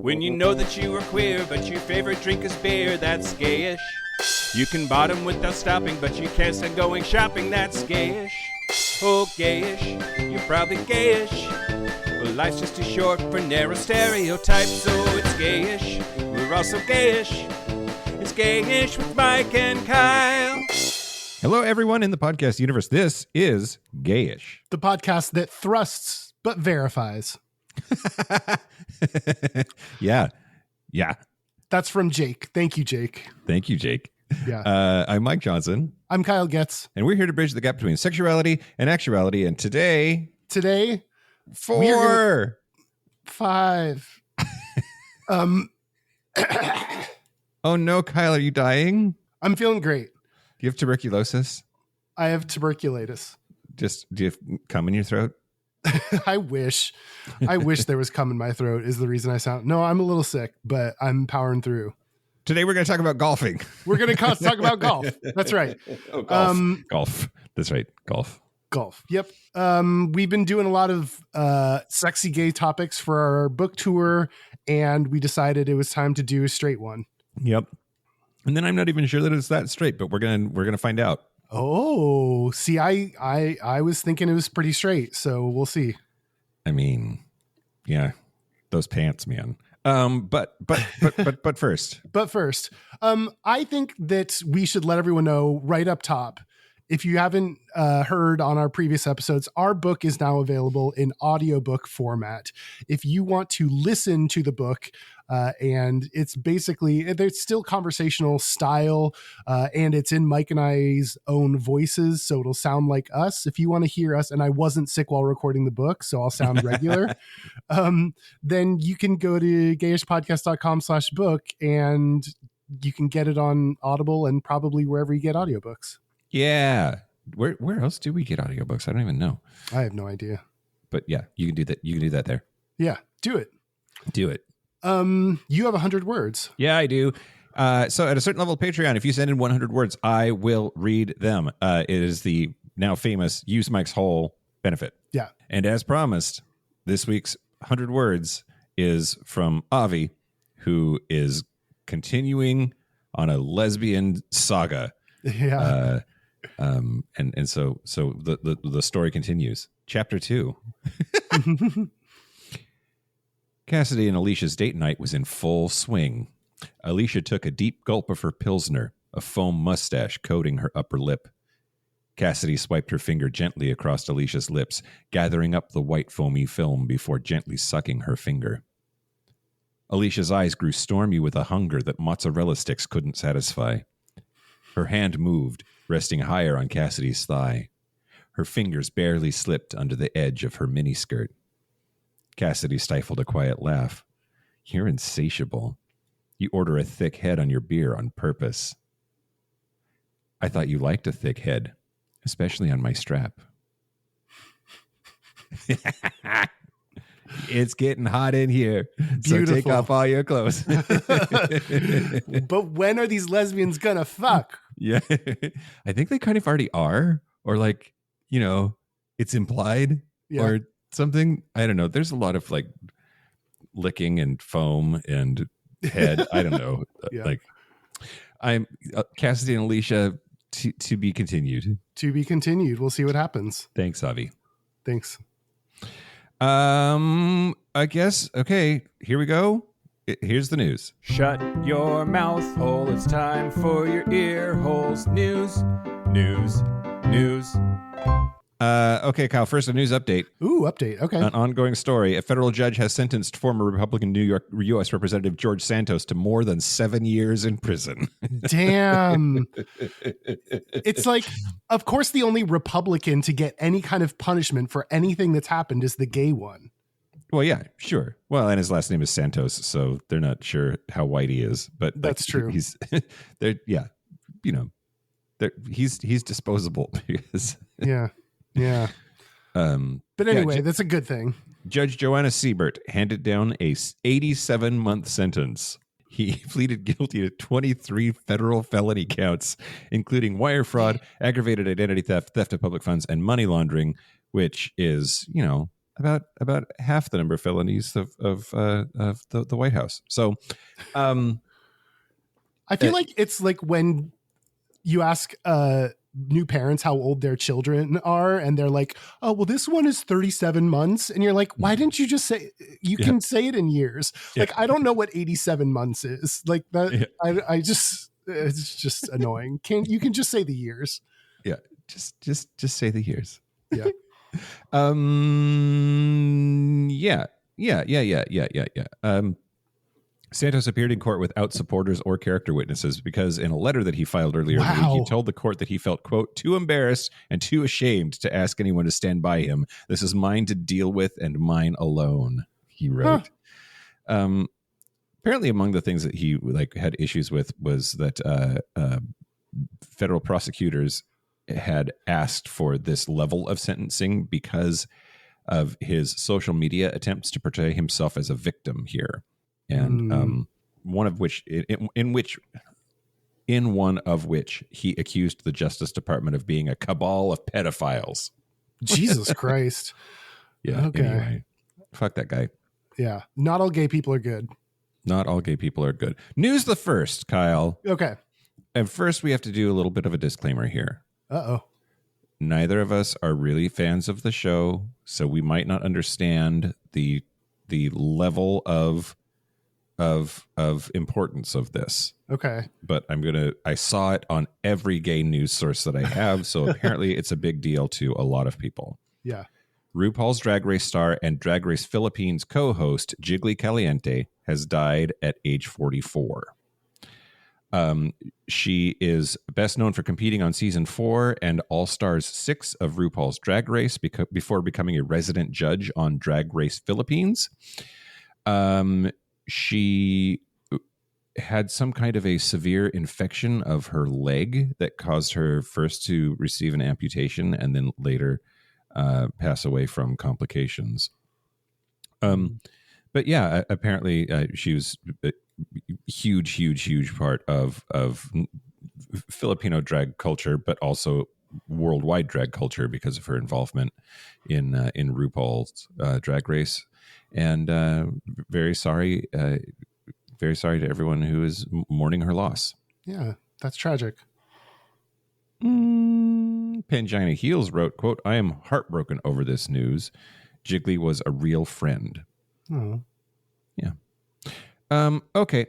When you know that you are queer, but your favorite drink is beer, that's gayish. You can bottom without stopping, but you can't stand going shopping, that's gayish. Oh, gayish, you're probably gayish. Well, life's just too short for narrow stereotypes, so it's gayish. We're also gayish. It's Gayish with Mike and Kyle. Hello, everyone in the podcast universe. This is Gayish. The podcast that thrusts but verifies. Yeah. That's from Jake. Thank you, Jake. Thank you, Jake. Yeah. I'm Mike Johnson. I'm Kyle Getz. And we're here to bridge the gap between sexuality and actuality. And today, 5. Oh no, Kyle, are you dying? I'm feeling great. Do you have tuberculosis? I have tuberculosis. Do you have cum in your throat? I wish there was cum in my throat is the reason I sound. No, I'm a little sick, but I'm powering through. Today we're going to talk about golfing. We're going to talk about golf. That's right. Oh, golf. Golf. That's right. Golf. Yep. We've been doing a lot of sexy gay topics for our book tour, and we decided it was time to do a straight one. Yep. And then I'm not even sure that it's that straight, but we're gonna find out. Oh, see, I was thinking it was pretty straight, so we'll see. I mean, yeah, those pants, man. But first. I think that we should let everyone know right up top. If you haven't heard on our previous episodes, our book is now available in audiobook format. If you want to listen to the book, and it's still conversational style, and it's in Mike and I's own voices, so it'll sound like us. If you want to hear us, and I wasn't sick while recording the book, so I'll sound regular, then you can go to gayishpodcast.com/book, and you can get it on Audible and probably wherever you get audiobooks. Yeah. Where else do we get audiobooks? I don't even know. I have no idea. But yeah, you can do that. You can do that there. Yeah, do it. You have 100 words. Yeah, I do. So at a certain level of Patreon, if you send in 100 words, I will read them. It is the now famous Use Mike's Whole benefit. Yeah. And as promised, this week's 100 words is from Avi, who is continuing on a lesbian saga. Yeah. And so the story continues. Chapter 2. Cassidy and Alicia's date night was in full swing. Alicia took a deep gulp of her Pilsner, a foam mustache coating her upper lip. Cassidy swiped her finger gently across Alicia's lips, gathering up the white foamy film before gently sucking her finger. Alicia's eyes grew stormy with a hunger that mozzarella sticks couldn't satisfy. Her hand moved, resting higher on Cassidy's thigh. Her fingers barely slipped under the edge of her miniskirt. Cassidy stifled a quiet laugh. You're insatiable. You order a thick head on your beer on purpose. I thought you liked a thick head, especially on my strap. It's getting hot in here. Beautiful. So take off all your clothes. But when are these lesbians gonna fuck? Yeah. I think they kind of already are, or like, it's implied or something. I don't know. There's a lot of like licking and foam and head. I don't know. Yeah. Like I'm Cassidy and Alicia to be continued. To be continued. We'll see what happens. Thanks, Avi. Thanks. I guess. Okay, here we go. Here's the news. Shut your mouth hole, it's time for your ear holes. News. Okay, Kyle, first a news update. Ooh, update. Okay. An ongoing story. A federal judge has sentenced former Republican New York U.S. Representative George Santos to more than 7 years in prison. Damn. It's like, of course, the only Republican to get any kind of punishment for anything that's happened is the gay one. Well, yeah, sure. Well, and his last name is Santos, so they're not sure how white he is, but that's true. He's there. Yeah, he's disposable. Because yeah. But anyway, that's a good thing. Judge Joanna Siebert handed down a 87-month sentence. He pleaded guilty to 23 federal felony counts, including wire fraud, aggravated identity theft, theft of public funds, and money laundering, which is, about half the number of felonies of the White House. So, I feel like it's like when you ask new parents how old their children are, and they're like, "Oh, well, this one is 37 months," and you're like, "Why didn't you just say? You can say it in years." Yeah. Like, I don't know what 87 months is. Like that. Yeah. I just it's just annoying. You can just say the years? Yeah, just say the years. Yeah. Yeah. Santos appeared in court without supporters or character witnesses because in a letter that he filed earlier in the week, he told the court that he felt, quote, too embarrassed and too ashamed to ask anyone to stand by him. This is mine to deal with and mine alone, he wrote. Apparently among the things that he had issues with was that federal prosecutors had asked for this level of sentencing because of his social media attempts to portray himself as a victim here. And one of which he accused the Justice Department of being a cabal of pedophiles. Jesus Christ. Yeah. Okay. Anyway, fuck that guy. Yeah. Not all gay people are good. Not all gay people are good. News the first, Kyle. Okay. And first, we have to do a little bit of a disclaimer here. Uh-oh. Neither of us are really fans of the show, so we might not understand the level of importance of this. Okay. But I saw it on every gay news source that I have, so apparently it's a big deal to a lot of people. Yeah. RuPaul's Drag Race star and Drag Race Philippines co-host Jiggly Caliente has died at age 44. She is best known for competing on season 4 and All Stars 6 of RuPaul's Drag Race before becoming a resident judge on Drag Race Philippines. She had some kind of a severe infection of her leg that caused her first to receive an amputation and then later pass away from complications. But yeah, apparently she was a huge part of Filipino drag culture, but also worldwide drag culture because of her involvement in RuPaul's Drag Race. And very sorry to everyone who is mourning her loss. Yeah, that's tragic. Pangina Heels wrote, quote, I am heartbroken over this news. Jiggly was a real friend. Oh. Yeah. Okay.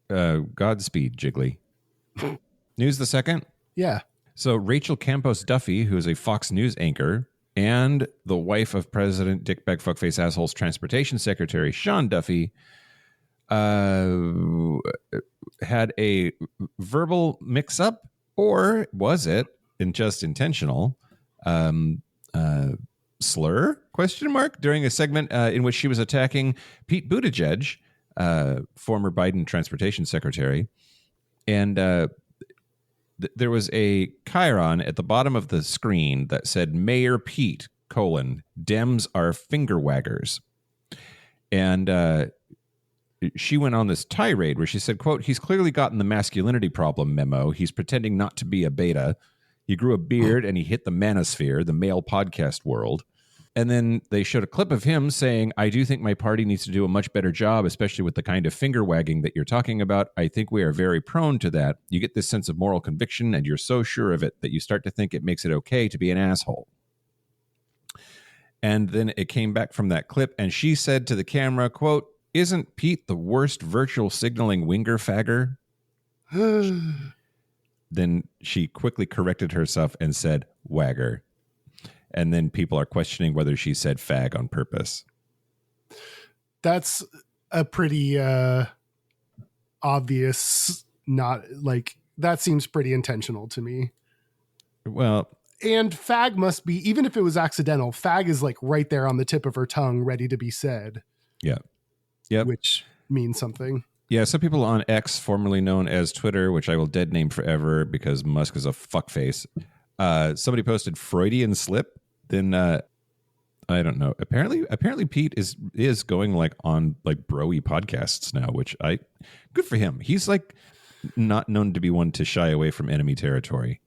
Godspeed, Jiggly. News the second? Yeah. So Rachel Campos Duffy, who is a Fox News anchor, and the wife of President Dickbag Fuckface Asshole's Transportation Secretary Sean Duffy had a verbal mix-up, or was it just intentional slur, question mark, during a segment in which she was attacking Pete Buttigieg, former Biden Transportation Secretary. And there was a chyron at the bottom of the screen that said, Mayor Pete, Dems are finger waggers. And she went on this tirade where she said, quote, he's clearly gotten the masculinity problem memo. He's pretending not to be a beta. He grew a beard and he hit the manosphere, the male podcast world. And then they showed a clip of him saying, I do think my party needs to do a much better job, especially with the kind of finger wagging that you're talking about. I think we are very prone to that. You get this sense of moral conviction and you're so sure of it that you start to think it makes it okay to be an asshole. And then it came back from that clip and she said to the camera, quote, isn't Pete the worst virtual signaling winger fagger? Then she quickly corrected herself and said, wagger. And then people are questioning whether she said fag on purpose. That's a pretty obvious, not like, that seems pretty intentional to me. Well, and fag must be, even if it was accidental, fag is like right there on the tip of her tongue, ready to be said. Yeah. Yep. Which means something. Yeah, some people on X, formerly known as Twitter, which I will dead name forever because Musk is a fuckface. Somebody posted Freudian slip. Then I don't know. Apparently Pete is going like on like bro-y podcasts now, which good for him. He's like not known to be one to shy away from enemy territory.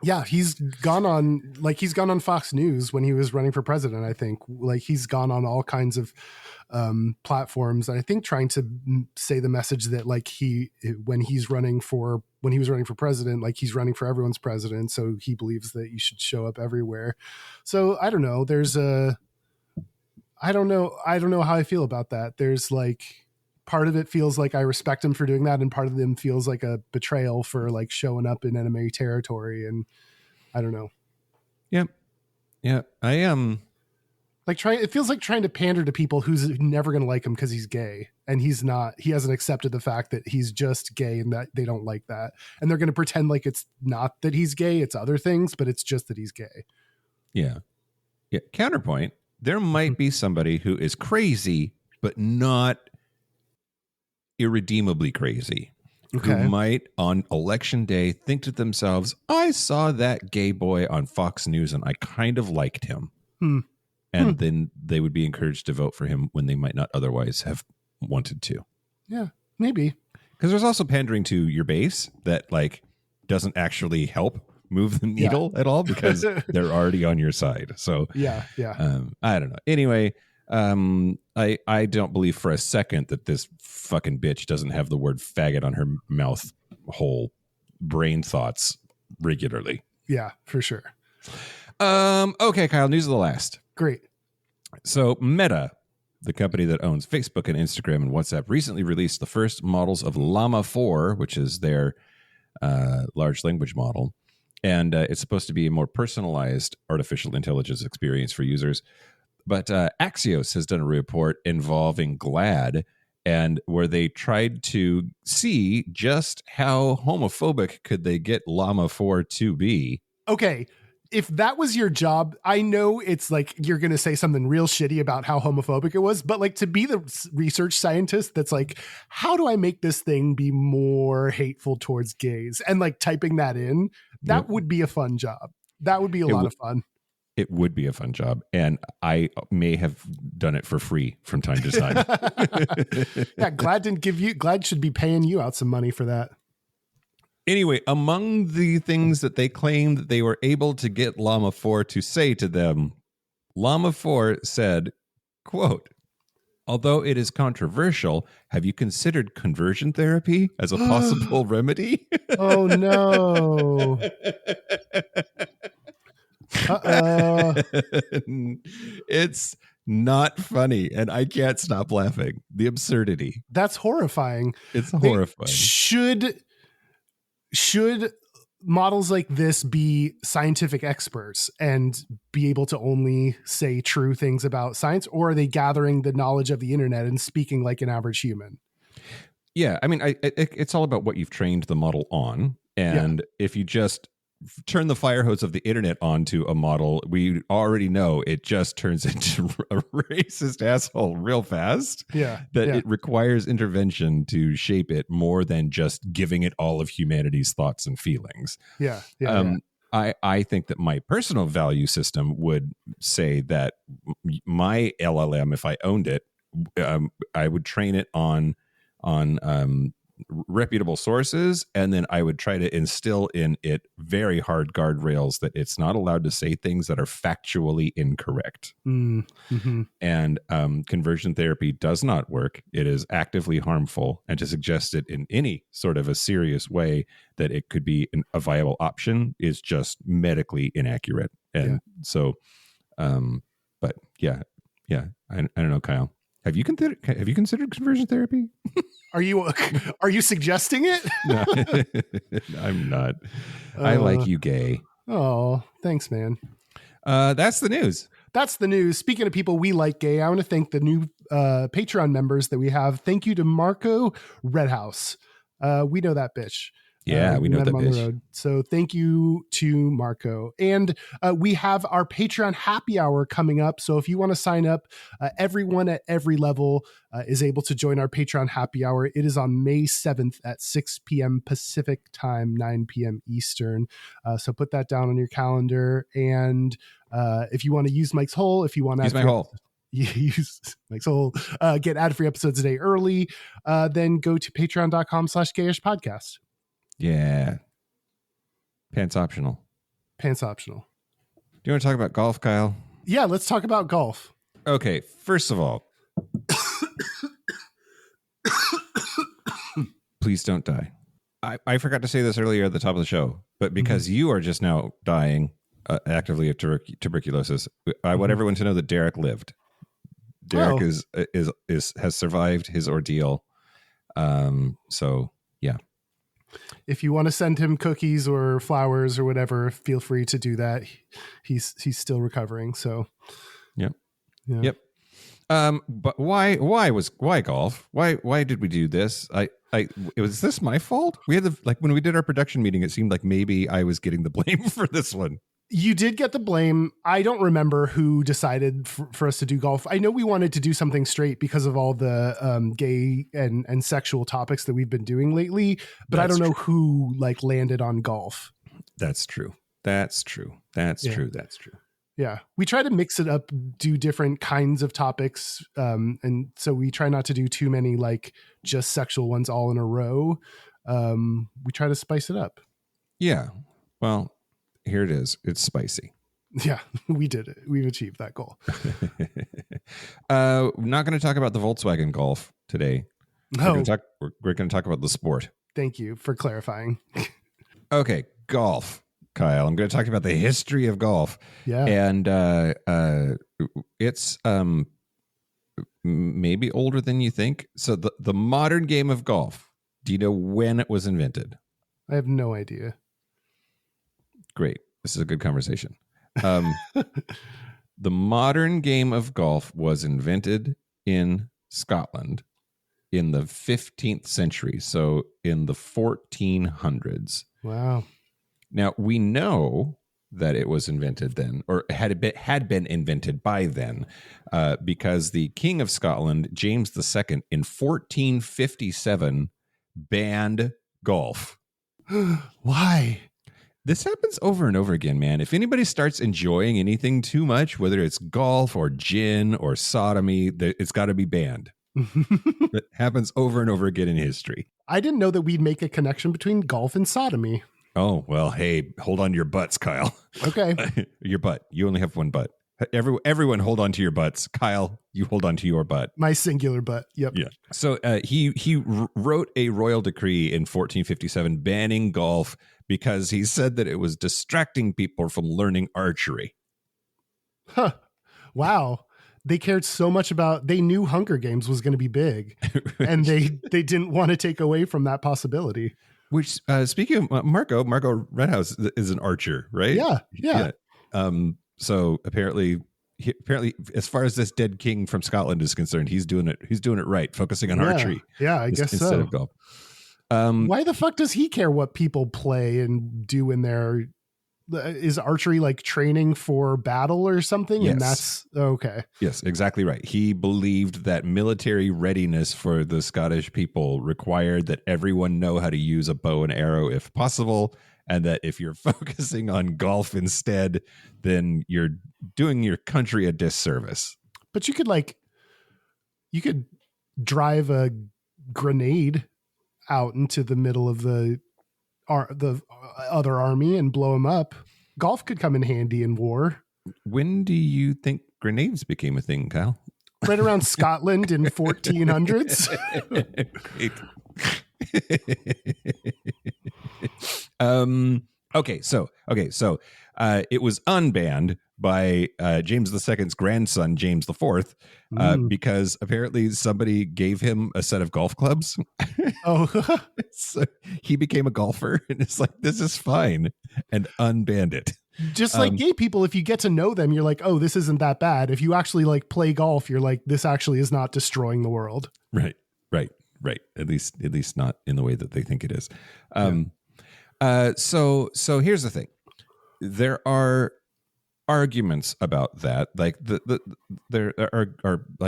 Yeah, he's gone on Fox News when he was running for president. I think like he's gone on all kinds of platforms, and I think trying to say the message that like when he was running for president, like he's running for everyone's president, so he believes that you should show up everywhere. So I don't know. I don't know how I feel about that. There's like part of it feels like I respect him for doing that, and part of them feels like a betrayal for like showing up in enemy territory. And I don't know. Yeah. I am it feels like trying to pander to people who's never going to like him because he's gay, and he hasn't accepted the fact that he's just gay and that they don't like that. And they're going to pretend like it's not that he's gay, it's other things, but it's just that he's gay. Yeah. Counterpoint. There might be somebody who is crazy, but not irredeemably crazy. Okay. Who might on election day think to themselves, I saw that gay boy on Fox News and I kind of liked him. And then they would be encouraged to vote for him when they might not otherwise have wanted to. Yeah, maybe. Because there's also pandering to your base that like doesn't actually help move the needle at all because they're already on your side. So yeah. I don't know. Anyway, I don't believe for a second that this fucking bitch doesn't have the word faggot on her mouth hole brain thoughts regularly. Yeah, for sure. Okay, Kyle, news of the last. Great. So Meta, the company that owns Facebook and Instagram and WhatsApp, recently released the first models of Llama 4, which is their large language model. And it's supposed to be a more personalized artificial intelligence experience for users. But Axios has done a report involving GLAD, and where they tried to see just how homophobic could they get Llama 4 to be. Okay. If that was your job, I know it's like you're going to say something real shitty about how homophobic it was, but like to be the research scientist that's like, how do I make this thing be more hateful towards gays? And like typing that in, that would be a fun job. That would be a lot of fun. It would be a fun job. And I may have done it for free from time to time. Yeah, Glad should be paying you out some money for that. Anyway, among the things that they claimed that they were able to get Llama 4 to say to them, Llama 4 said, quote, although it is controversial, have you considered conversion therapy as a possible remedy? Oh, no. It's not funny, and I can't stop laughing. The absurdity. That's horrifying. It's horrifying. Should models like this be scientific experts and be able to only say true things about science, or are they gathering the knowledge of the internet and speaking like an average human? Yeah, I mean, it's all about what you've trained the model on. And if you just turn the fire hose of the internet onto a model, we already know it just turns into a racist asshole real fast. It requires intervention to shape it more than just giving it all of humanity's thoughts and feelings. I think that my personal value system would say that my LLM, if I owned it, I would train it on reputable sources, and then I would try to instill in it very hard guardrails that it's not allowed to say things that are factually incorrect. Mm-hmm. And conversion therapy does not work. It is actively harmful, and to suggest it in any sort of a serious way that it could be a viable option is just medically inaccurate. And so, but I don't know, Kyle. Have you considered conversion therapy? Are you suggesting it? No, I'm not. I like you, gay. Oh, thanks, man. That's the news. That's the news. Speaking of people we like gay, I want to thank the new Patreon members that we have. Thank you to Marco Redhouse. We know that bitch. Yeah, we know that bitch. The road. So thank you to Marco. And we have our Patreon happy hour coming up. So if you want to sign up, everyone at every level is able to join our Patreon happy hour. It is on May 7th at 6 p.m. Pacific time, 9 p.m. Eastern. So put that down on your calendar. And if you want to use Mike's hole, if you want to use my hole. Use Mike's hole, get ad-free episodes a day early, then go to patreon.com/gayish podcast. Yeah. Pants optional. Pants optional. Do you want to talk about golf, Kyle? Yeah, let's talk about golf. Okay, first of all, please don't die. I forgot to say this earlier at the top of the show, but because you are just now dying actively of tuberculosis, I want everyone to know that Derek lived. Derek has survived his ordeal. So yeah. If you want to send him cookies or flowers or whatever, feel free to do that. He's still recovering. So yep. But why golf? Why did we do this? Was this my fault? We had when we did our production meeting, it seemed like maybe I was getting the blame for this one. You did get the blame. I don't remember who decided for us to do golf. I know we wanted to do something straight because of all the gay and sexual topics that we've been doing lately, but I don't know who landed on golf. That's true. True. Yeah. We try to mix it up, do different kinds of topics. And so we try not to do too many just sexual ones all in a row. We try to spice it up. Yeah. Well, here it is. It's spicy. Yeah, we did it. We've achieved that goal. We're not going to talk about the Volkswagen Golf today. No. We're going to talk about the sport. Thank you for clarifying. Okay, golf, Kyle. I'm going to talk about the history of golf. Yeah. And it's maybe older than you think. So the modern game of golf, do you know when it was invented? I have no idea. Great. This is a good conversation. The modern game of golf was invented in Scotland in the 15th century. So in the 1400s. Wow. Now, we know that it was invented then, or had been invented by then, because the King of Scotland, James II, in 1457, banned golf. Why? This happens over and over again, man. If anybody starts enjoying anything too much, whether it's golf or gin or sodomy, it's got to be banned. It happens over and over again in history. I didn't know that we'd make a connection between golf and sodomy. Oh, well, hey, hold on to your butts, Kyle. Okay. Your butt. You only have one butt. Everyone hold on to your butts. Kyle, you hold on to your butt. My singular butt. Yep. Yeah. So he wrote a royal decree in 1457 banning golf because he said that it was distracting people from learning archery. Huh. Wow. They cared so much they knew Hunger Games was going to be big, and they didn't want to take away from that possibility. Which, speaking of Marco Redhouse is an archer, right? Yeah. So apparently, as far as this dead king from Scotland is concerned, he's doing it right, focusing on archery. Yeah, I guess instead of golf. Why the fuck does he care what people play and do in there? Is archery training for battle or something? Yes. And that's okay. Yes, exactly right. He believed that military readiness for the Scottish people required that everyone know how to use a bow and arrow if possible, and that if you're focusing on golf instead, then you're doing your country a disservice. But you could drive a grenade out into the middle of the other army and blow them up. Golf could come in handy in war. When do you think grenades became a thing, Kyle? Right around Scotland in 1400s. Okay, so it was unbanned by James II's grandson, James IV, because apparently somebody gave him a set of golf clubs. Oh, so he became a golfer, and it's like, this is fine, and unbanned it. Just like gay people, if you get to know them, you're like, oh, this isn't that bad. If you actually play golf, you're like, this actually is not destroying the world. Right. At least not in the way that they think it is. So here's the thing. There are arguments about that. There are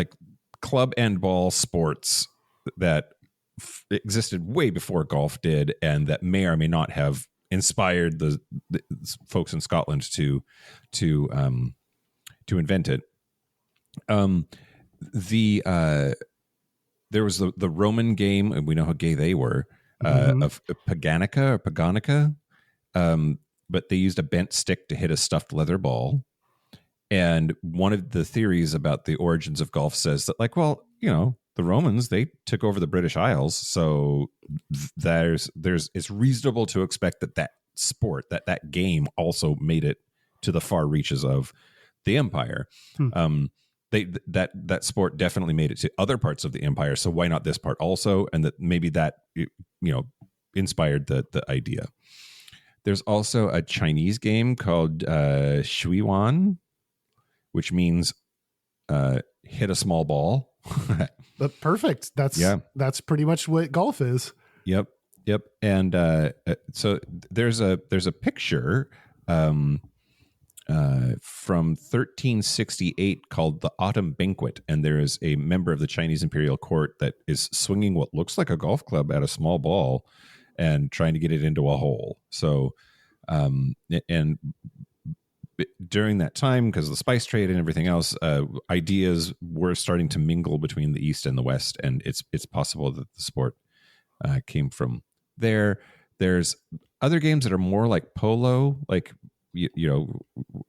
club and ball sports that existed way before golf did, and that may or may not have inspired the folks in Scotland to invent it. There was the Roman game, and we know how gay they were, of Paganica. but they used a bent stick to hit a stuffed leather ball. And one of the theories about the origins of golf says that, like, well, the Romans, they took over the British Isles, so it's reasonable to expect that sport, that game, also made it to the far reaches of the empire. That sport definitely made it to other parts of the empire, so why not this part also? And that maybe that inspired the idea. There's also a Chinese game called Shuiwan, which means hit a small ball. But perfect. That's pretty much what golf is. Yep. And so there's a picture from 1368 called the Autumn Banquet, and there is a member of the Chinese imperial court that is swinging what looks like a golf club at a small ball and trying to get it into a hole. So, and during that time, because of the spice trade and everything else, ideas were starting to mingle between the East and the West, and it's possible that the sport came from there. There's other games that are more like polo, like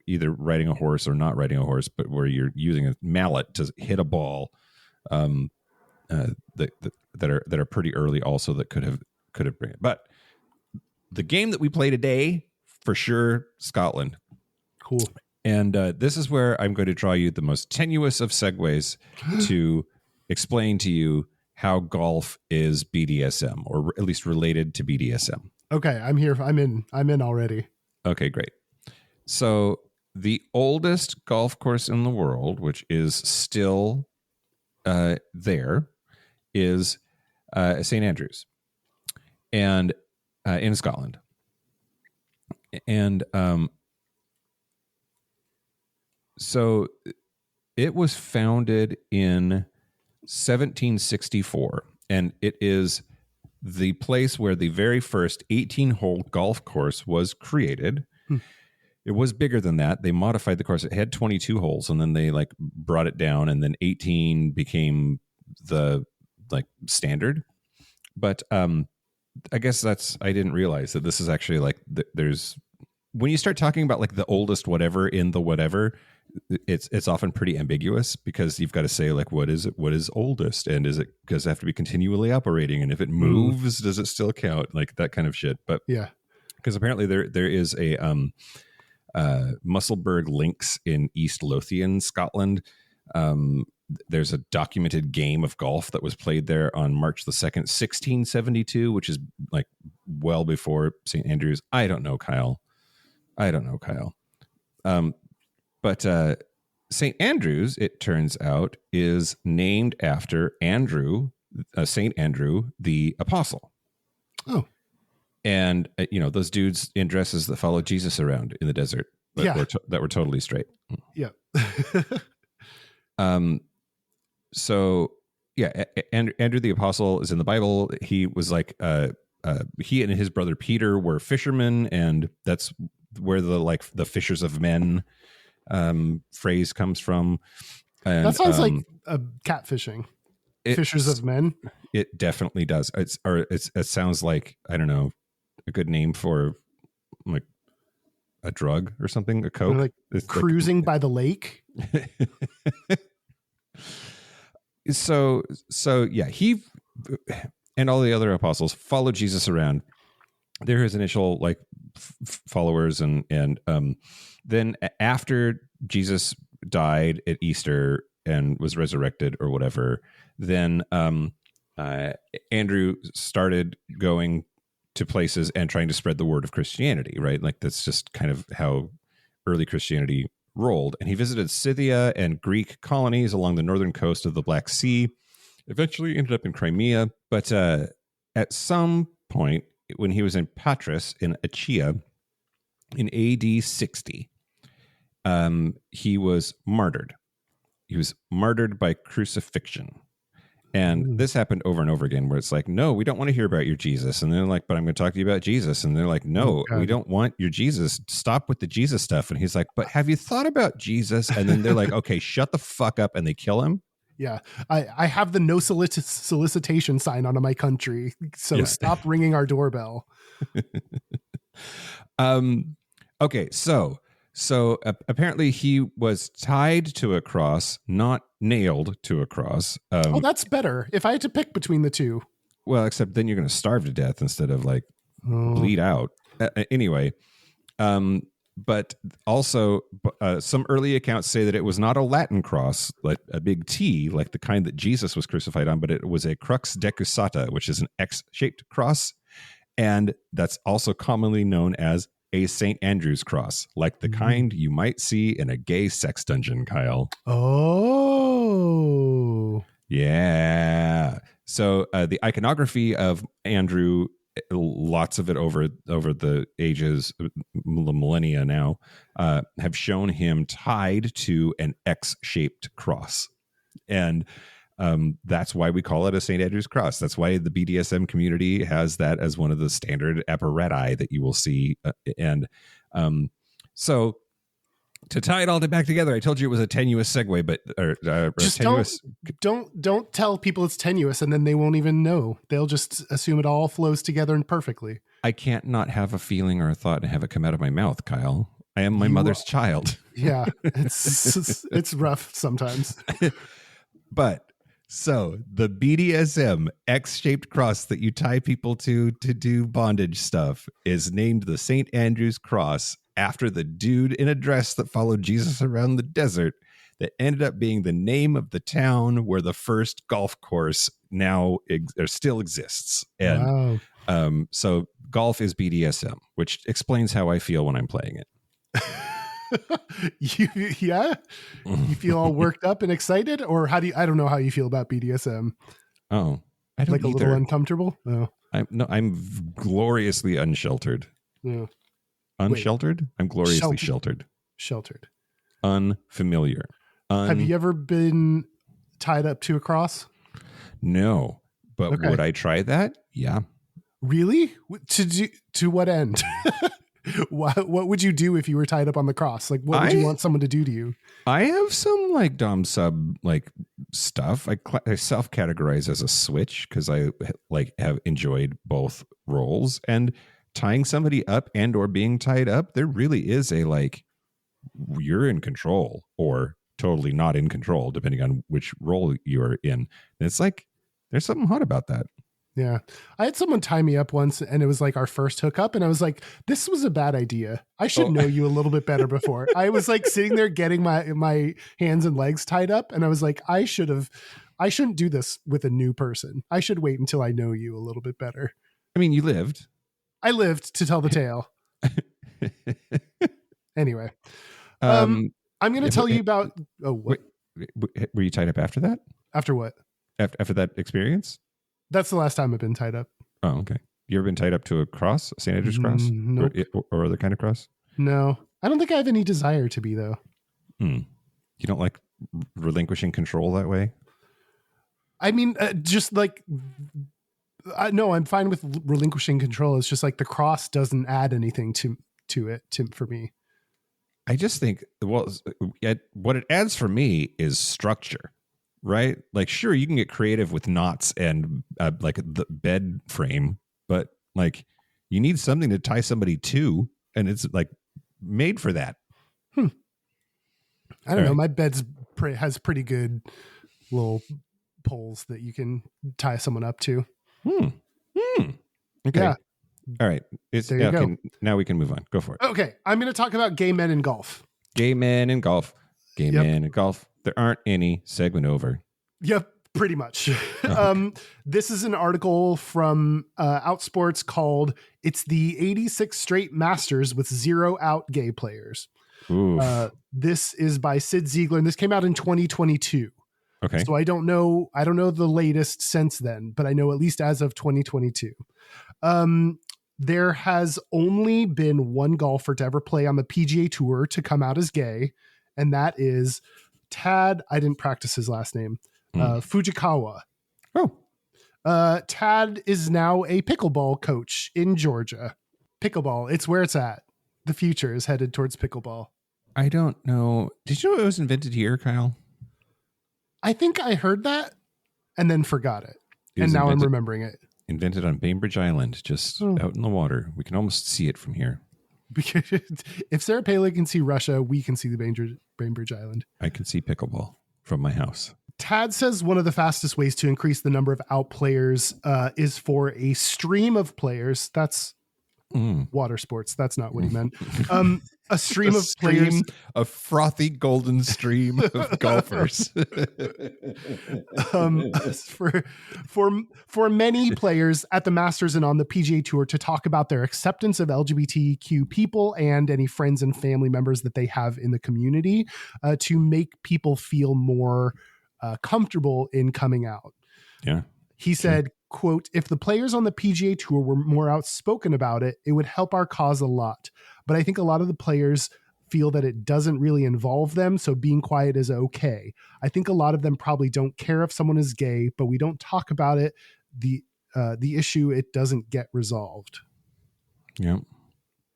either riding a horse or not riding a horse, but where you're using a mallet to hit a ball. That are pretty early, also, that could have bring it. But the game that we play today, for sure, Scotland. Cool. And this is where I'm going to draw you the most tenuous of segues to explain to you how golf is BDSM, or at least related to BDSM. Okay, I'm here. I'm in already. Okay, great. So the oldest golf course in the world, which is still there, is St. Andrews, and in Scotland. And so it was founded in 1764, and it is the place where the very first 18-hole golf course was created. It was bigger than that. They modified the course. It had 22 holes, and then they brought it down, and then 18 became the standard. But I guess I didn't realize that this is actually there's, when you start talking about the oldest whatever in the whatever, it's often pretty ambiguous, because you've got to say what is oldest, and does it have to be continually operating, and if it moves, does it still count, that kind of shit. But yeah, because apparently there is a Musselburgh Links in East Lothian, Scotland. There's a documented game of golf that was played there on March the 2nd, 1672, which is well before St. Andrews. I don't know, Kyle. But St. Andrews, it turns out, is named after Andrew, St. Andrew, the apostle. Oh. And, those dudes in dresses that followed Jesus around in the desert that were totally straight. Yeah. So, yeah, Andrew the apostle is in the Bible. He was he and his brother Peter were fishermen, and that's where the fishers of men phrase comes from. And that sounds like catfishing. Fishers of men. It definitely does. It sounds like, I don't know, a good name for a drug or something, a coke. Cruising by the lake. So yeah, he and all the other apostles followed Jesus around. They're his initial followers, and then after Jesus died at Easter and was resurrected or whatever, then Andrew started going to places and trying to spread the word of Christianity, right? That's just kind of how early Christianity rolled. And he visited Scythia and Greek colonies along the northern coast of the Black Sea, eventually ended up in Crimea. But at some point, when he was in Patras in Achaia in AD 60, he was martyred. He was martyred by crucifixion. And this happened over and over again, where it's no, we don't want to hear about your Jesus. And they're but I'm going to talk to you about Jesus. And they're no, we don't want your Jesus. Stop with the Jesus stuff. And he's but have you thought about Jesus? And then they're okay, shut the fuck up. And they kill him. Yeah. I have the no solicitation sign on my country. So stop ringing our doorbell. Okay, so apparently he was tied to a cross, not nailed to a cross. Oh, that's better. If I had to pick between the two. Well, except then you're going to starve to death instead of like Oh. bleed out. Anyway, but also some early accounts say that it was not a Latin cross, like a big T, like the kind that Jesus was crucified on, but it was a crux decusata, which is an X-shaped cross. And that's also commonly known as a St. Andrew's cross, like the kind you might see in a gay sex dungeon, Kyle. Oh. Yeah. So the iconography of Andrew, lots of it over the ages, millennia now, have shown him tied to an X-shaped cross. And that's why we call it a St. Andrew's cross. That's why the BDSM community has that as one of the standard apparati that you will see. So to tie it all back together, I told you it was a tenuous segue, but just tenuous. Don't tell people it's tenuous, and then they won't even know. They'll just assume it all flows together and perfectly. I can't not have a feeling or a thought and have it come out of my mouth, Kyle. I am my mother's child. Yeah, it's rough sometimes. But so the BDSM X-shaped cross that you tie people to do bondage stuff is named the St. Andrew's cross after the dude in a dress that followed Jesus around the desert that ended up being the name of the town where the first golf course now still exists. And wow. So golf is BDSM, which explains how I feel when I'm playing it. You feel all worked up and excited, or I don't know how you feel about BDSM. Oh, I don't like a either. little uncomfortable. Oh, I'm gloriously unsheltered. Yeah. Unsheltered? I'm gloriously sheltered. Unfamiliar. Have you ever been tied up to a cross? No, but would I try that? Yeah. Really? To what end? What would you do if you were tied up on the cross? Like, what would you want someone to do to you? I have some like dom sub like stuff. I self-categorize as a switch because I like have enjoyed both roles, and tying somebody up and or being tied up, there really is a like you're in control or totally not in control depending on which role you're in. And it's like there's something hot about that. Yeah. I had someone tie me up once, and it was like our first hookup, and I was like, this was a bad idea. I should know you a little bit better before. I was like sitting there getting my hands and legs tied up, and I was like, I shouldn't do this with a new person. I should wait until I know you a little bit better. I mean, you lived. I lived to tell the tale. Anyway, I'm going to tell you about. Oh, what? Were you tied up after that? After what? After that experience? That's the last time I've been tied up. Oh, okay. You ever been tied up to a cross, a St. Andrew's cross? Nope. Or other kind of cross? No. I don't think I have any desire to be, though. You don't like relinquishing control that way? I mean, just like... no, I'm fine with relinquishing control. It's just like the cross doesn't add anything to it for me. I just think, what it adds for me is structure. Right? Like, sure, you can get creative with knots and like the bed frame, but like you need something to tie somebody to, and it's like made for that. I don't know. My bed's has pretty good little poles that you can tie someone up to. Okay. Yeah. All right. There you go. Now we can move on. Go for it. Okay. I'm going to talk about gay men in golf. Gay men in golf. Gay men in golf. There aren't any. Segment over. Yep, pretty much. This is an article from Outsports called "It's the 86 Straight Masters with Zero Out Gay Players." This is by Sid Ziegler, and this came out in 2022. Okay. So I don't know the latest since then, but I know at least as of 2022. There has only been one golfer to ever play on the PGA Tour to come out as gay, and that is Tad. I didn't practice his last name. Fujikawa. Tad is now a pickleball coach in Georgia. Pickleball, it's where it's at. The future is headed towards pickleball. I don't know. Did you know it was invented here, Kyle? I think I heard that and then forgot it. And now I'm remembering it. Invented on Bainbridge Island, just out in the water. We can almost see it from here. Because if Sarah Palin can see Russia, we can see the Bainbridge Island. I can see pickleball from my house. Tad says one of the fastest ways to increase the number of out players is for a stream of players. That's water sports. That's not what he meant. A stream of players, a frothy golden stream of golfers. For many players at the Masters and on the PGA Tour to talk about their acceptance of LGBTQ people and any friends and family members that they have in the community, to make people feel more comfortable in coming out. Yeah. He said, quote, "If the players on the PGA Tour were more outspoken about it, it would help our cause a lot. But I think a lot of the players feel that it doesn't really involve them, so being quiet is okay. I think a lot of them probably don't care if someone is gay, but we don't talk about it. The issue, it doesn't get resolved." Yeah.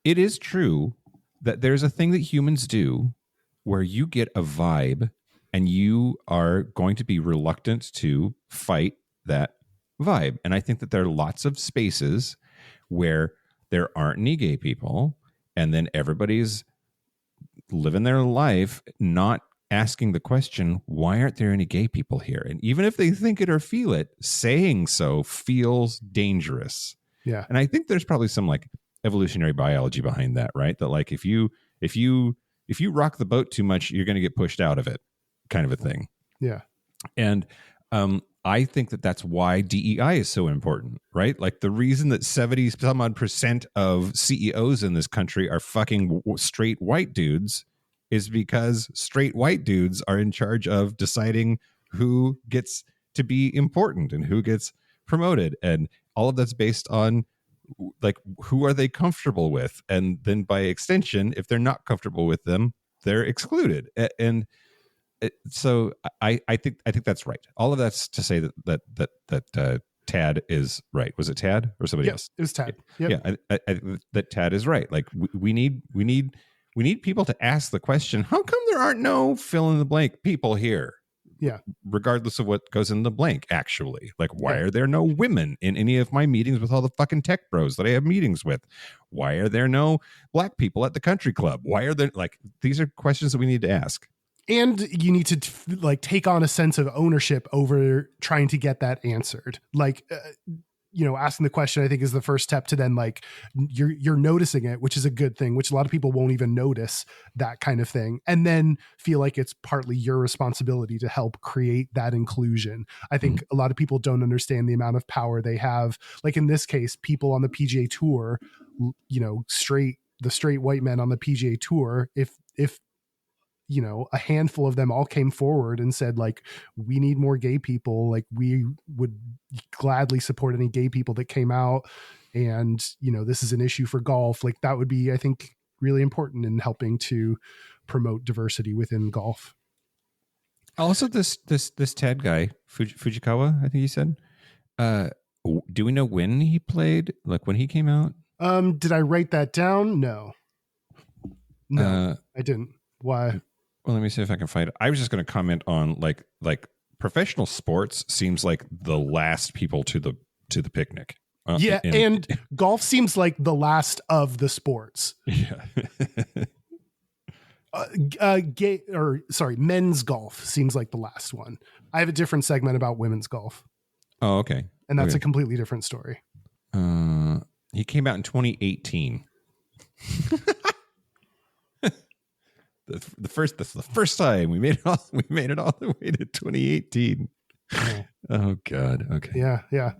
It is true that there's a thing that humans do where you get a vibe and you are going to be reluctant to fight that vibe. And I think that there are lots of spaces where there aren't any gay people, and then everybody's living their life not asking the question, why aren't there any gay people here? And even if they think it or feel it, saying so feels dangerous. Yeah. And I think there's probably some like evolutionary biology behind that, right? That like if you rock the boat too much, you're going to get pushed out of it, kind of a thing. Yeah. And I think that that's why DEI is so important, right? Like the reason that 70 some odd % of CEOs in this country are fucking straight white dudes is because straight white dudes are in charge of deciding who gets to be important and who gets promoted. And all of that's based on like, who are they comfortable with? And then by extension, if they're not comfortable with them, they're excluded. And so I think that's right. All of that's to say that Tad is right. Was it Tad or somebody else? It was Tad. Yep. Yeah, I that Tad is right. Like we need people to ask the question: how come there aren't no fill in the blank people here? Yeah. Regardless of what goes in the blank, actually, like why are there no women in any of my meetings with all the fucking tech bros that I have meetings with? Why are there no black people at the country club? Why are there like these are questions that we need to ask. And you need to like take on a sense of ownership over trying to get that answered. Like, asking the question, I think, is the first step to then like you're noticing it, which is a good thing, which a lot of people won't even notice that kind of thing. And then feel like it's partly your responsibility to help create that inclusion. I think a lot of people don't understand the amount of power they have. Like in this case, people on the PGA Tour, the straight white men on the PGA Tour, if a handful of them all came forward and said like, we need more gay people. Like we would gladly support any gay people that came out. And, this is an issue for golf. Like that would be, I think, really important in helping to promote diversity within golf. Also, this Tad guy, Fujikawa, I think he said, do we know when he played? Like when he came out? Did I write that down? No, I didn't. Why? Well, let me see if I can find it. I was just going to comment on like professional sports seems like the last people to the picnic. And golf seems like the last of the sports. Yeah. Men's golf seems like the last one. I have a different segment about women's golf. Oh, okay. And that's a completely different story. He came out in 2018. That's the first time we made it all the way to 2018. Oh God. Okay. Yeah.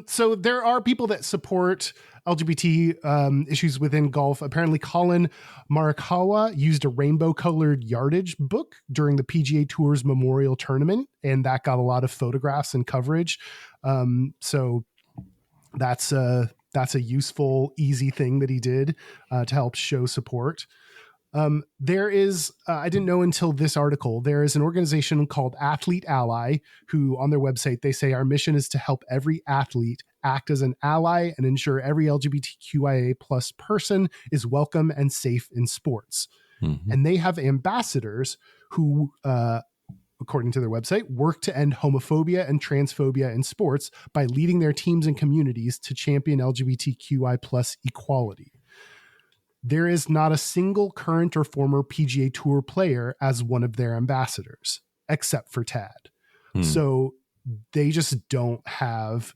So there are people that support LGBT issues within golf. Apparently Colin Morikawa used a rainbow colored yardage book during the PGA Tour's Memorial Tournament, and that got a lot of photographs and coverage. So that's a useful, easy thing that he did to help show support. There is, I didn't know until this article, there is an organization called Athlete Ally who on their website, they say our mission is to help every athlete act as an ally and ensure every LGBTQIA plus person is welcome and safe in sports. Mm-hmm. And they have ambassadors who, according to their website, work to end homophobia and transphobia in sports by leading their teams and communities to champion LGBTQI plus equality. there is not a single current or former PGA Tour player as one of their ambassadors, except for Tad. So they just don't have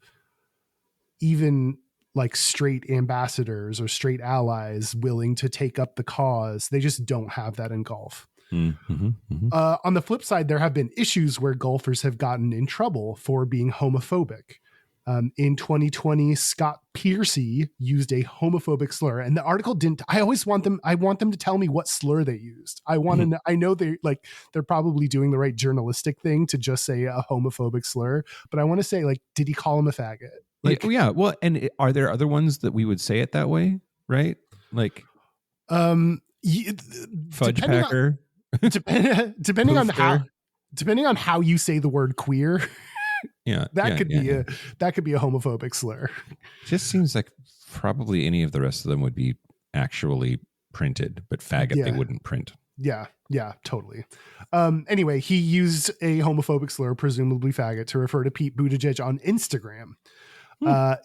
even like straight ambassadors or straight allies willing to take up the cause. They just don't have that in golf. On the flip side, there have been issues where golfers have gotten in trouble for being homophobic. In 2020, Scott Piercy used a homophobic slur, and the article didn't. I want them to tell me what slur they used. I want to know. I know they're probably doing the right journalistic thing to just say a homophobic slur, but I want to say, like, did he call him a faggot? Like, yeah. Well, and are there other ones that we would say it that way? Right? Like, fudge packer. Depending on how you say the word queer, that could be a homophobic slur. Just seems like probably any of the rest of them would be actually printed, but faggot they wouldn't print. Yeah, totally. Anyway, he used a homophobic slur, presumably faggot, to refer to Pete Buttigieg on Instagram.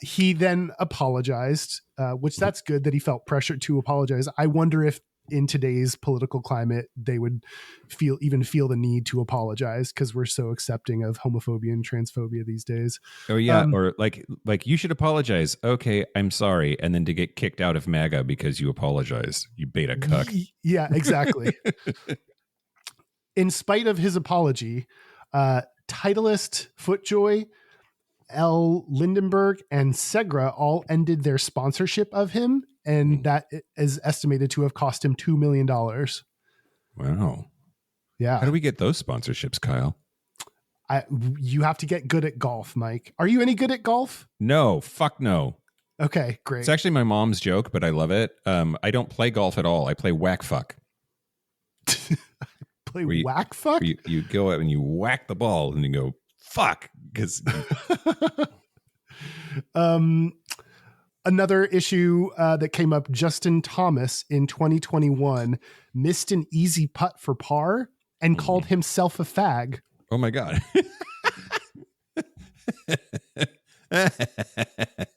He then apologized, which that's good that he felt pressured to apologize. I wonder if in today's political climate, they would feel the need to apologize because we're so accepting of homophobia and transphobia these days. Oh yeah. Or like you should apologize. Okay. I'm sorry. And then to get kicked out of MAGA because you apologize, you beta cuck. Yeah, exactly. In spite of his apology, Titleist, FootJoy, L. Lindenberg, and Segra all ended their sponsorship of him, and that is estimated to have cost him $2 million. Wow. Yeah. How do we get those sponsorships, Kyle? You have to get good at golf, Mike. Are you any good at golf? No. Fuck no. Okay, great. It's actually my mom's joke, but I love it. I don't play golf at all. I play whack fuck. Whack fuck? You go out and you whack the ball and you go, fuck. Because another issue that came up, Justin Thomas in 2021 missed an easy putt for par and called himself a fag. Oh my God.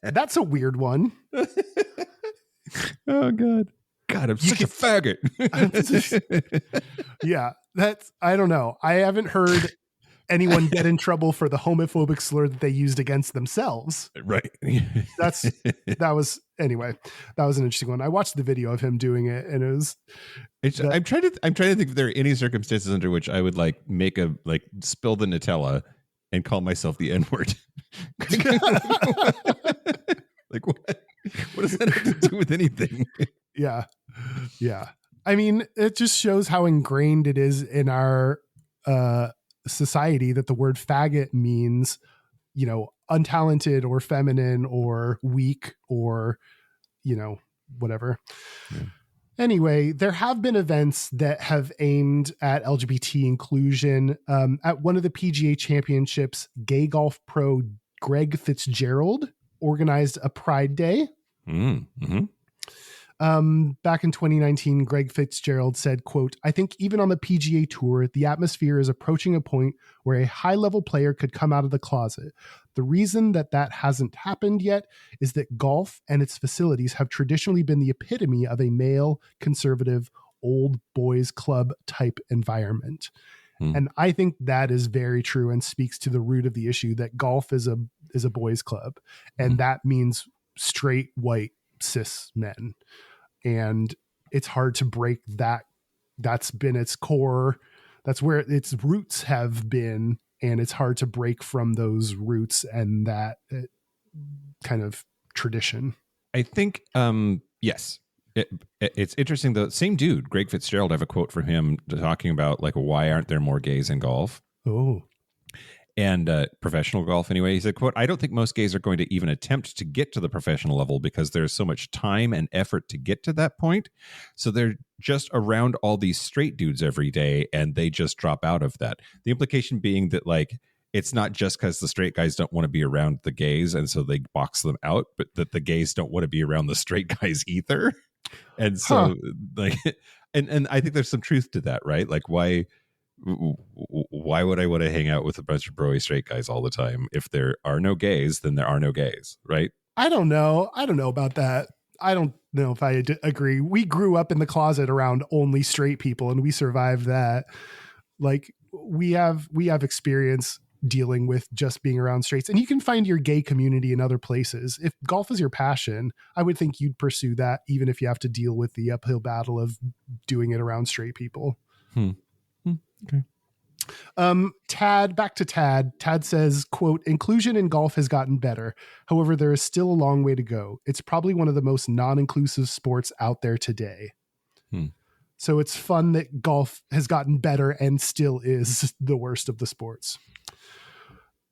That's a weird one. Oh God. God, I'm such a faggot. Yeah, I don't know. I haven't heard anyone get in trouble for the homophobic slur that they used against themselves. Right. That was an interesting one. I watched the video of him doing it, and it was. I'm trying to think if there are any circumstances under which I would spill the Nutella and call myself the N-word. Like what? What does that have to do with anything? Yeah. I mean, it just shows how ingrained it is in our society that the word faggot means, untalented or feminine or weak or, whatever. Yeah. Anyway, there have been events that have aimed at LGBT inclusion. At one of the PGA championships, gay golf pro Greg Fitzgerald organized a Pride Day. Mm-hmm. Back in 2019, Greg Fitzgerald said, quote, "I think even on the PGA Tour, the atmosphere is approaching a point where a high-level player could come out of the closet. The reason that hasn't happened yet is that golf and its facilities have traditionally been the epitome of a male, conservative, old boys club type environment." And I think that is very true and speaks to the root of the issue that golf is a boys club. And that means straight, white, cis men. And it's hard to break that. That's been its core. That's where its roots have been. And it's hard to break from those roots and that kind of tradition. I think, yes. It's interesting though. Same dude, Greg Fitzgerald. I have a quote from him talking about why aren't there more gays in golf? Oh, and professional golf anyway. He said, quote, "I don't think most gays are going to even attempt to get to the professional level because there's so much time and effort to get to that point. So they're just around all these straight dudes every day and they just drop out of that." The implication being that it's not just because the straight guys don't want to be around the gays and so they box them out, but that the gays don't want to be around the straight guys either. And so and I think there's some truth to that, right? Why would I want to hang out with a bunch of broy straight guys all the time? If there are no gays, then there are no gays, right? I don't know about that. I don't know if I agree. We grew up in the closet around only straight people, and we survived that. Like we have experience dealing with just being around straights, and you can find your gay community in other places. If golf is your passion, I would think you'd pursue that, even if you have to deal with the uphill battle of doing it around straight people. Okay. Back to Tad. Tad says, quote, inclusion in golf has gotten better. However, there is still a long way to go. It's probably one of the most non-inclusive sports out there today. So it's fun that golf has gotten better and still is the worst of the sports.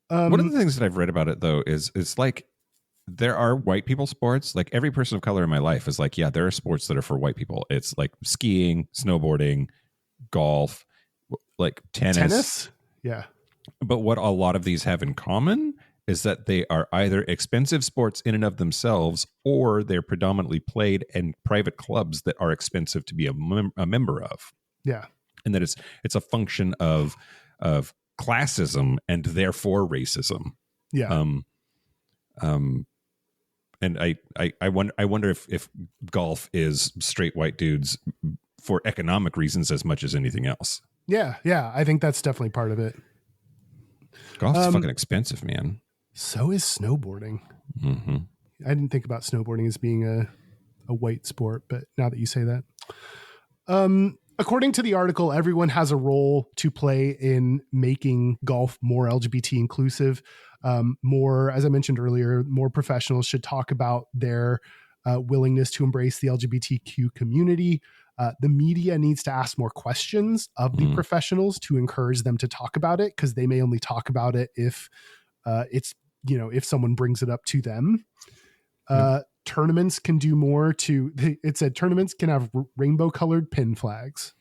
One of the things that I've read about it, though, is it's like there are white people sports. Like every person of color in my life is like, yeah, there are sports that are for white people. It's like skiing, snowboarding, golf, like tennis. Yeah. But what a lot of these have in common is that they are either expensive sports in and of themselves, or they're predominantly played in private clubs that are expensive to be a member of. Yeah. And that it's a function of classism and therefore racism. Yeah. And I wonder if golf is straight white dudes for economic reasons as much as anything else. Yeah. I think that's definitely part of it. Golf's fucking expensive, man. So is snowboarding. Mm-hmm. I didn't think about snowboarding as being a white sport, but now that you say that, according to the article, everyone has a role to play in making golf more LGBT inclusive. More, as I mentioned earlier, more professionals should talk about their willingness to embrace the LGBTQ community. The media needs to ask more questions of the professionals to encourage them to talk about it, because they may only talk about it if it's, if someone brings it up to them. Tournaments can do more it said tournaments can have rainbow colored pin flags.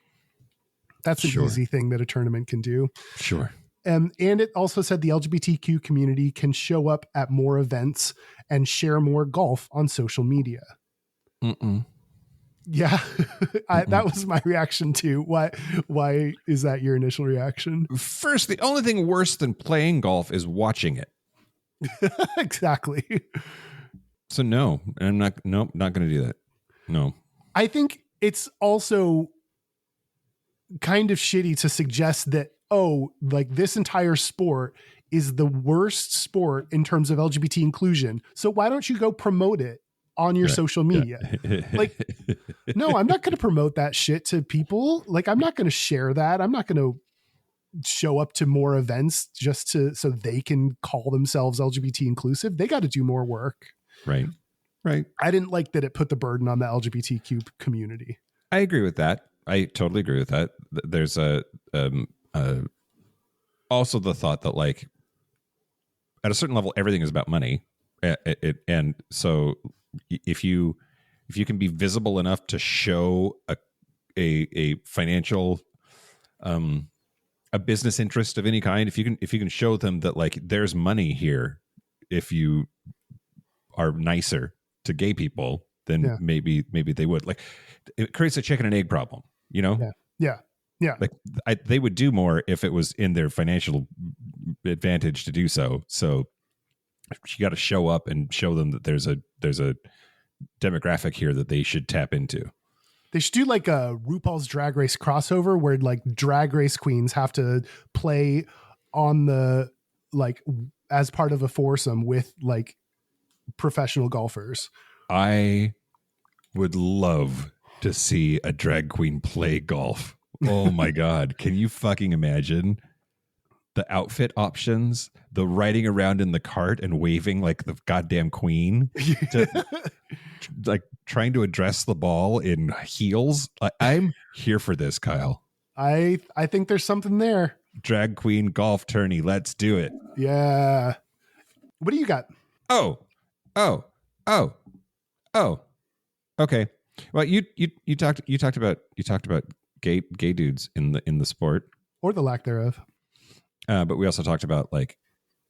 That's an easy thing that a tournament can do. Sure. And it also said the LGBTQ community can show up at more events and share more golf on social media. Yeah, that was my reaction too. Why is that your initial reaction? First, the only thing worse than playing golf is watching it. Exactly. So no, I'm not going to do that. No. I think it's also kind of shitty to suggest that, like this entire sport is the worst sport in terms of LGBT inclusion. So why don't you go promote it on your social media? Like, no, I'm not going to promote that shit to people. Like, I'm not going to share that. I'm not going to show up to more events just so they can call themselves LGBT inclusive. They got to do more work. Right. I didn't like that it put the burden on the LGBTQ community. I agree with that. I totally agree with that. There's also the thought that, like, at a certain level, everything is about money. And so if you can be visible enough to show a financial, a business interest of any kind, if you can show them that, like, there's money here, if you are nicer to gay people, then maybe they would. Like, it creates a chicken and egg problem, Yeah. Like, they would do more if it was in their financial advantage to do so. So you got to show up and show them that there's a demographic here that they should tap into. They should do like a RuPaul's Drag Race crossover where, like, drag race queens have to play on the, like, as part of a foursome with, like, professional golfers. I would love to see a drag queen play golf. Oh my God. Can you fucking imagine the outfit options, the riding around in the cart and waving like the goddamn queen, like trying to address the ball in heels? I'm here for this, Kyle. I think there's something there. Drag queen golf tourney. Let's do it. Yeah. What do you got? Oh. Okay. Well, you talked about gay dudes in the sport, or the lack thereof. But we also talked about, like,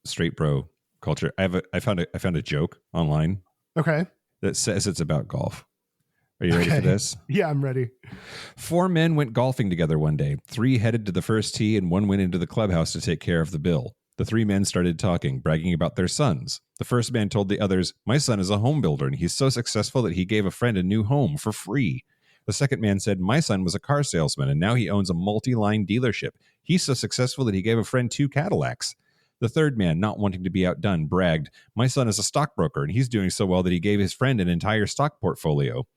straight bro culture. I found a joke online. Okay. That says it's about golf. Are you ready for this? Yeah, I'm ready. 4 men went golfing together one day. 3 headed to the first tee and 1 went into the clubhouse to take care of the bill. The three men started talking, bragging about their sons. The first man told the others, "My son is a home builder, and he's so successful that he gave a friend a new home for free." The second man said, "My son was a car salesman, and now he owns a multi-line dealership. He's so successful that he gave a friend 2 Cadillacs." The third man, not wanting to be outdone, bragged, "My son is a stockbroker, and he's doing so well that he gave his friend an entire stock portfolio."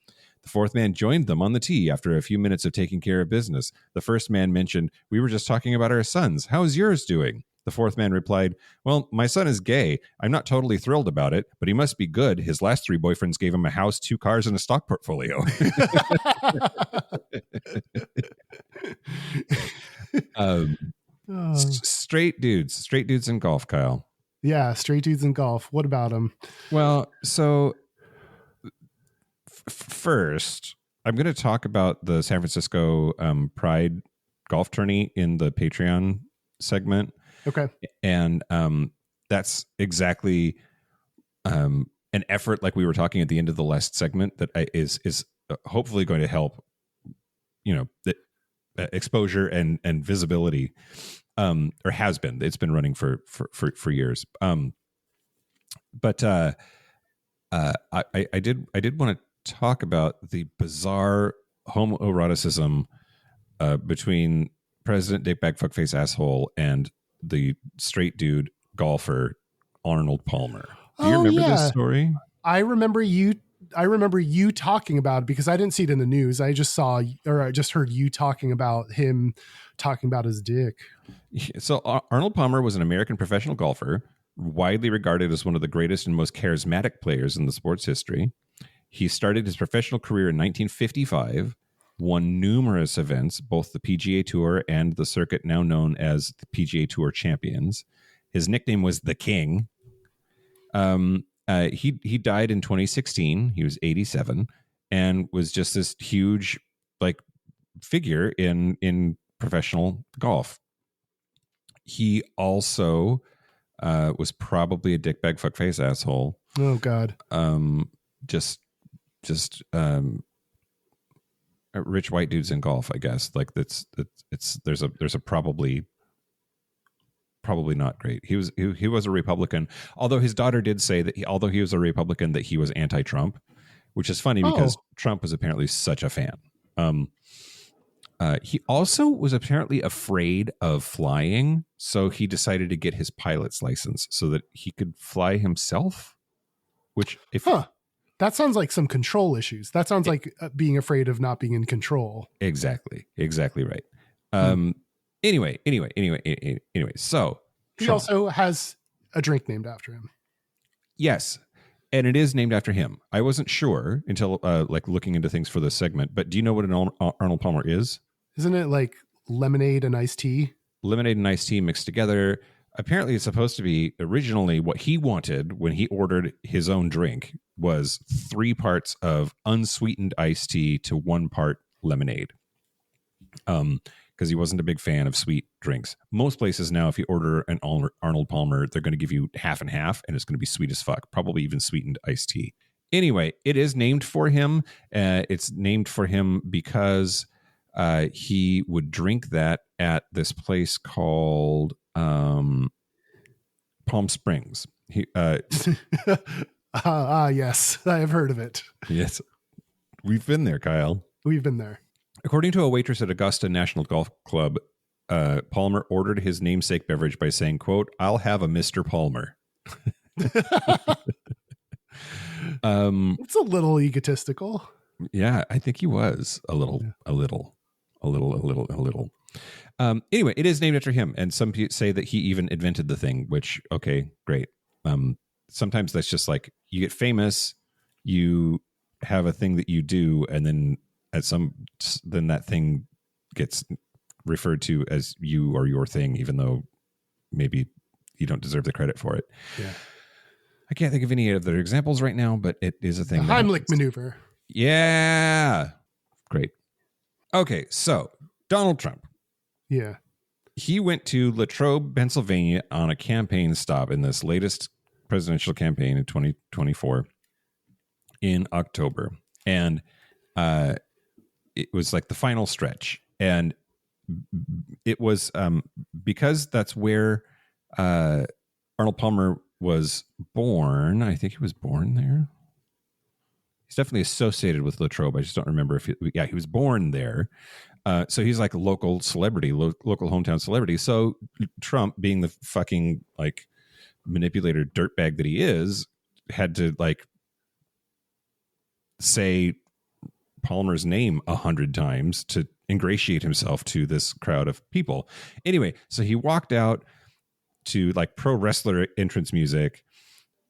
The fourth man joined them on the tee after a few minutes of taking care of business. The first man mentioned, "We were just talking about our sons. How's yours doing?" The fourth man replied, "Well, my son is gay. I'm not totally thrilled about it, but he must be good. His last 3 boyfriends gave him a house, 2 cars, and a stock portfolio." Straight dudes in golf, Kyle. Yeah, straight dudes in golf. What about them? Well, so first, I'm going to talk about the San Francisco Pride golf tourney in the Patreon segment. Okay. And that's exactly an effort, like we were talking at the end of the last segment, that is hopefully going to help, the exposure and visibility, or has been. It's been running for years. But I did want to talk about the bizarre homoeroticism between President Dickbag Fuckface Asshole and the straight dude golfer Arnold Palmer. Do you remember this story? I remember you talking about it because I didn't see it in the news. I just heard you talking about him talking about his dick. So Arnold Palmer was an American professional golfer, widely regarded as one of the greatest and most charismatic players in the sport's history. He started his professional career in 1955, won numerous events, both the PGA Tour and the circuit now known as the PGA Tour Champions. His nickname was the King. He died in 2016. He was 87 and was just this huge figure in professional golf. He also was probably a dickbag fuckface asshole. Oh God. Just rich white dudes in golf, I guess. There's a probably not great. He was a Republican, although his daughter did say that although he was a Republican, that he was anti-Trump, which is funny because Trump was apparently such a fan. He also was apparently afraid of flying, so he decided to get his pilot's license so that he could fly himself. That sounds like some control issues. That sounds like being afraid of not being in control. Exactly right. Anyway. So he also has a drink named after him. Yes, and it is named after him. I wasn't sure until looking into things for this segment. But do you know what an Arnold Palmer is? Isn't it like lemonade and iced tea? Lemonade and iced tea mixed together. Apparently, it's supposed to be originally what he wanted when he ordered his own drink was 3 parts of unsweetened iced tea to 1 part lemonade. Because he wasn't a big fan of sweet drinks. Most places now, if you order an Arnold Palmer, they're going to give you half and half, and it's going to be sweet as fuck, probably even sweetened iced tea. Anyway, it is named for him. It's named for him because he would drink that at this place called Palm Springs. Yes, I have heard of it. Yes, we've been there, Kyle. We've been there. According to a waitress at Augusta National Golf Club, Palmer ordered his namesake beverage by saying, quote, "I'll have a Mr. Palmer." It's a little egotistical. Yeah, I think he was a little. Anyway, it is named after him. And some people say that he even invented the thing, which, okay, great. Sometimes that's just like you get famous, you have a thing that you do, and then then that thing gets referred to as you or your thing, even though maybe you don't deserve the credit for it. Yeah. I can't think of any other examples right now, but it is a thing. The Heimlich maneuver. Yeah. Great. Okay. So Donald Trump. Yeah. He went to Latrobe, Pennsylvania on a campaign stop in this latest presidential campaign in 2024 in October. And, it was like the final stretch, and it was because that's where Arnold Palmer was born. I think he was born there. He's definitely associated with Latrobe. I just don't remember if he was born there. So he's like a local celebrity, local hometown celebrity. So Trump, being the fucking like manipulator dirtbag that he is, had to like say Palmer's name 100 times to ingratiate himself to this crowd of people. Anyway, so he walked out to like pro wrestler entrance music,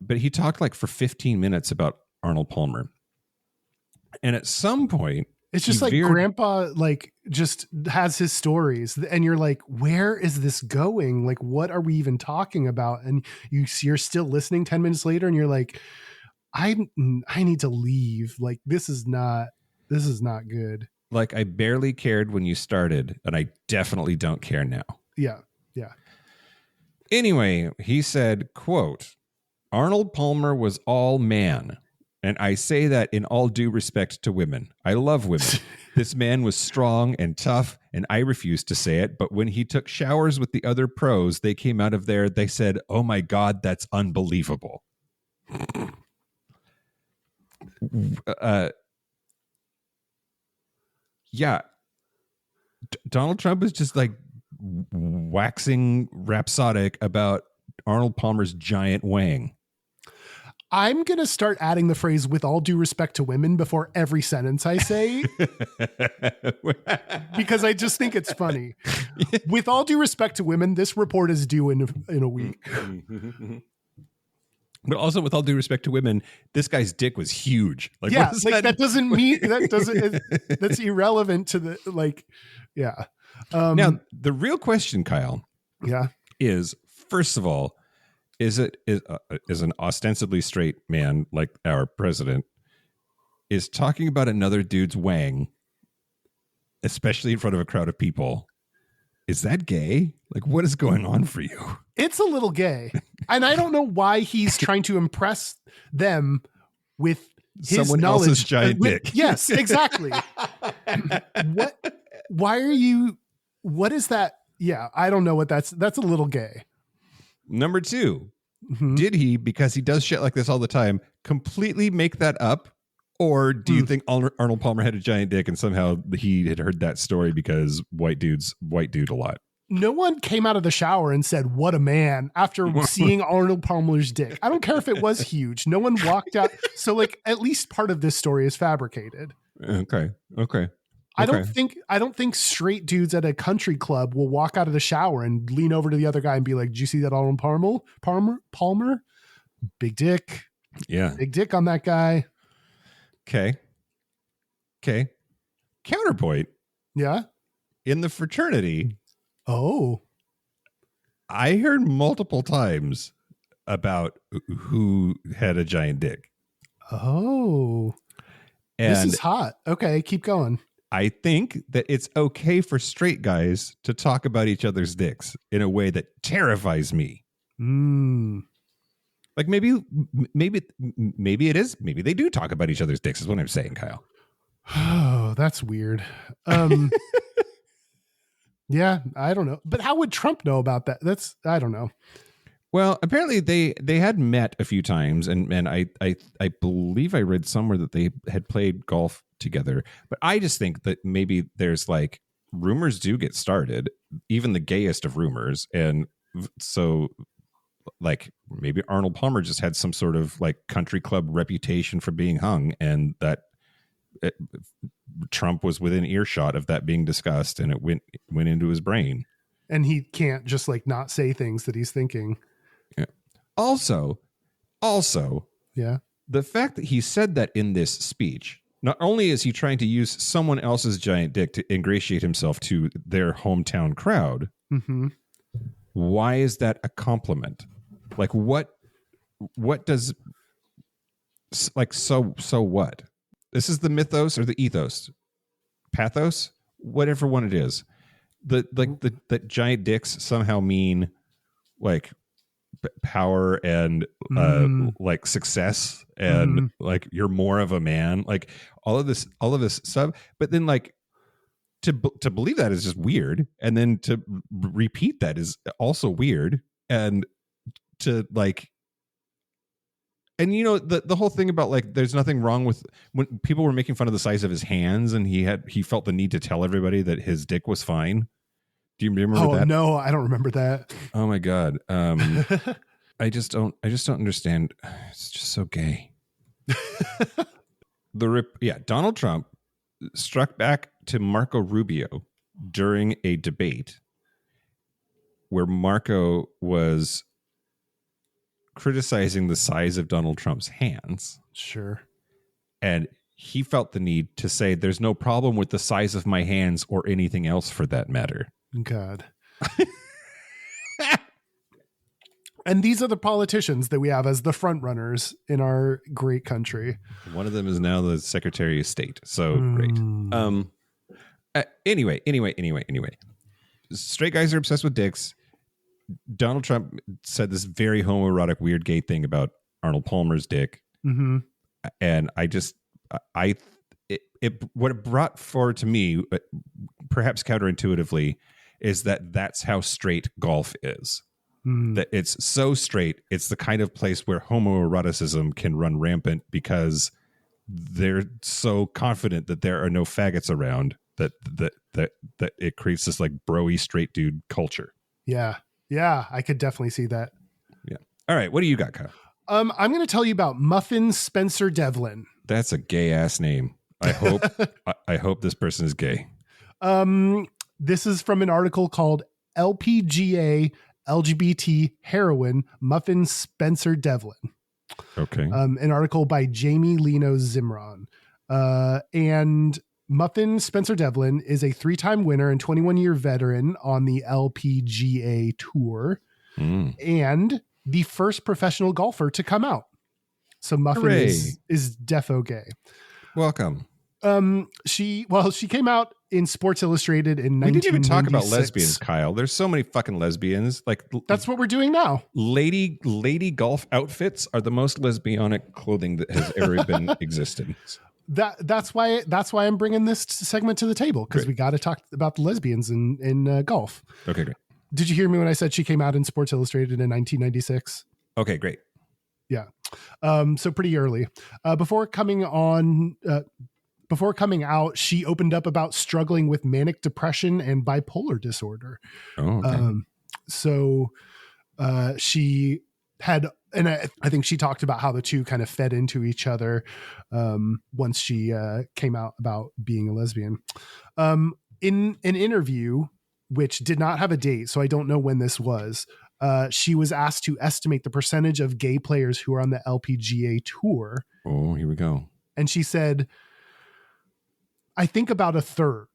but he talked like for 15 minutes about Arnold Palmer. And at some point, it's just like grandpa like just has his stories and you're like, where is this going? Like, what are we even talking about? And you're still listening 10 minutes later and you're like, I need to leave. Like, this is not good. Like, I barely cared when you started, and I definitely don't care now. Yeah. Anyway, he said, quote, Arnold Palmer was all man. And I say that in all due respect to women. I love women. This man was strong and tough, and I refused to say it. But when he took showers with the other pros, they came out of there. They said, oh my God, that's unbelievable. Yeah. Donald Trump is just like waxing rhapsodic about Arnold Palmer's giant wang. I'm going to start adding the phrase with all due respect to women before every sentence I say because I just think it's funny. With all due respect to women, this report is due in a week. But also, with all due respect to women, this guy's dick was huge. Like, yeah, like that doesn't mean that's irrelevant to the like. Yeah. Now, the real question, Kyle, is first of all, is an ostensibly straight man like our president is talking about another dude's wang, especially in front of a crowd of people? Is that gay? Like, what is going on for you? It's a little gay. And I don't know why he's trying to impress them with his someone knowledge. Else's giant dick. Yes, exactly. What is that? Yeah, I don't know what that's a little gay. Number two, did he, because he does shit like this all the time, completely make that up? Or do you think Arnold Palmer had a giant dick and somehow he had heard that story because white dude a lot? No one came out of the shower and said, what a man, after seeing Arnold Palmer's dick. I don't care if it was huge. No one walked out. So like at least part of this story is fabricated. Okay. I don't think straight dudes at a country club will walk out of the shower and lean over to the other guy and be like, did you see that Arnold Palmer? Big dick. Yeah. Big dick on that guy. Okay. Counterpoint. Yeah. In the fraternity. Oh. I heard multiple times about who had a giant dick. Oh. And this is hot. Okay, keep going. I think that it's okay for straight guys to talk about each other's dicks in a way that terrifies me. Like maybe it is. Maybe they do talk about each other's dicks is what I'm saying, Kyle. Oh, that's weird. Yeah, I don't know. But how would Trump know about that? I don't know. Well, apparently they had met a few times, and I believe I read somewhere that they had played golf together. But I just think that maybe there's like rumors do get started, even the gayest of rumors, and so like maybe Arnold Palmer just had some sort of like country club reputation for being hung, and that Trump was within earshot of that being discussed, and it went into his brain, and he can't just like not say things that he's thinking. Yeah. Also, yeah, the fact that he said that in this speech, not only is he trying to use someone else's giant dick to ingratiate himself to their hometown crowd, why is that a compliment? Like what does like so what? This is the mythos or the ethos, pathos, whatever one it is. The giant dicks somehow mean like power and like success and like you're more of a man, like all of this stuff. But then like to believe that is just weird, and then to repeat that is also weird. and to like, and you know, the whole thing about like, there's nothing wrong with when people were making fun of the size of his hands, and he felt the need to tell everybody that his dick was fine. Do you remember that? No, I don't remember that. Oh my God. I just don't understand. It's just so gay. Donald Trump struck back to Marco Rubio during a debate where Marco was criticizing the size of Donald Trump's hands. Sure. And he felt the need to say, there's no problem with the size of my hands or anything else for that matter. God. And these are the politicians that we have as the front runners in our great country. One of them is now the Secretary of State. So great. Anyway. Straight guys are obsessed with dicks. Donald Trump said this very homoerotic, weird gay thing about Arnold Palmer's dick. Mm-hmm. And what it brought forward to me, perhaps counterintuitively, is that that's how straight golf is. That it's so straight. It's the kind of place where homoeroticism can run rampant because they're so confident that there are no faggots around that it creates this like broy straight dude culture. Yeah, I could definitely see that. Yeah. All right, what do you got, Kyle? I'm going to tell you about Muffin Spencer Devlin. That's a gay ass name. I hope I hope this person is gay. This is from an article called LPGA LGBT Heroine Muffin Spencer Devlin. Okay. An article by Jamie Leno Zimron. And Muffin Spencer Devlin is a 3-time winner and 21-year veteran on the LPGA Tour and the first professional golfer to come out. So Muffin is defo gay. Welcome. She came out in Sports Illustrated in 1996. We didn't even talk about lesbians, Kyle. There's so many fucking lesbians. Like that's what we're doing now. Lady golf outfits are the most lesbianic clothing that has ever been existed. That's why I'm bringing this segment to the table, because we got to talk about the lesbians in golf. Okay, great. Did you hear me when I said she came out in Sports Illustrated in 1996? Okay, great. Yeah. So pretty early. Before coming out, she opened up about struggling with manic depression and bipolar disorder. Oh, okay. She had, and I think she talked about how the two kind of fed into each other once she came out about being a lesbian. In an interview, which did not have a date, so I don't know when this was, she was asked to estimate the percentage of gay players who are on the LPGA Tour. Oh, here we go. And she said, I think about a third.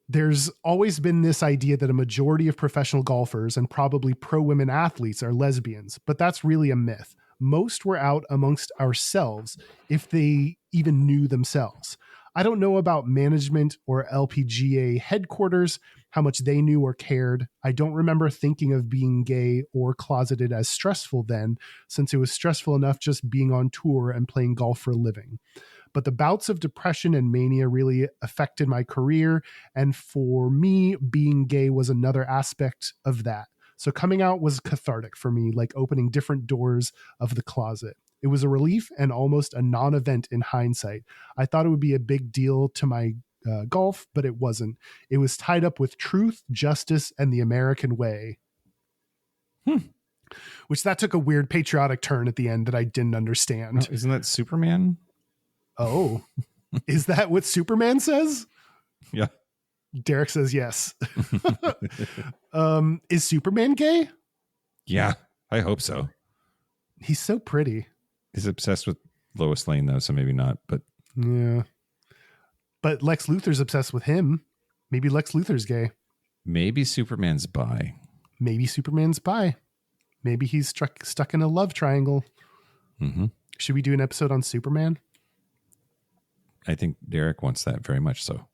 There's always been this idea that a majority of professional golfers and probably pro-women athletes are lesbians, but that's really a myth. Most were out amongst ourselves if they even knew themselves. I don't know about management or LPGA headquarters, how much they knew or cared. I don't remember thinking of being gay or closeted as stressful then, since it was stressful enough just being on tour and playing golf for a living. But the bouts of depression and mania really affected my career. And for me, being gay was another aspect of that. So coming out was cathartic for me, like opening different doors of the closet. It was a relief and almost a non-event in hindsight. I thought it would be a big deal to my golf, but it wasn't. It was tied up with truth, justice, and the American way. Which that took a weird patriotic turn at the end that I didn't understand. Isn't that Superman? Oh, is that what Superman says? Yeah. Derek says yes. Is Superman gay? Yeah, I hope so. He's so pretty. He's obsessed with Lois Lane, though, so maybe not. But yeah. But Lex Luthor's obsessed with him. Maybe Lex Luthor's gay. Maybe Superman's bi. Maybe Superman's bi. Maybe he's stuck in a love triangle. Mm-hmm. Should we do an episode on Superman? I think Derek wants that very much so.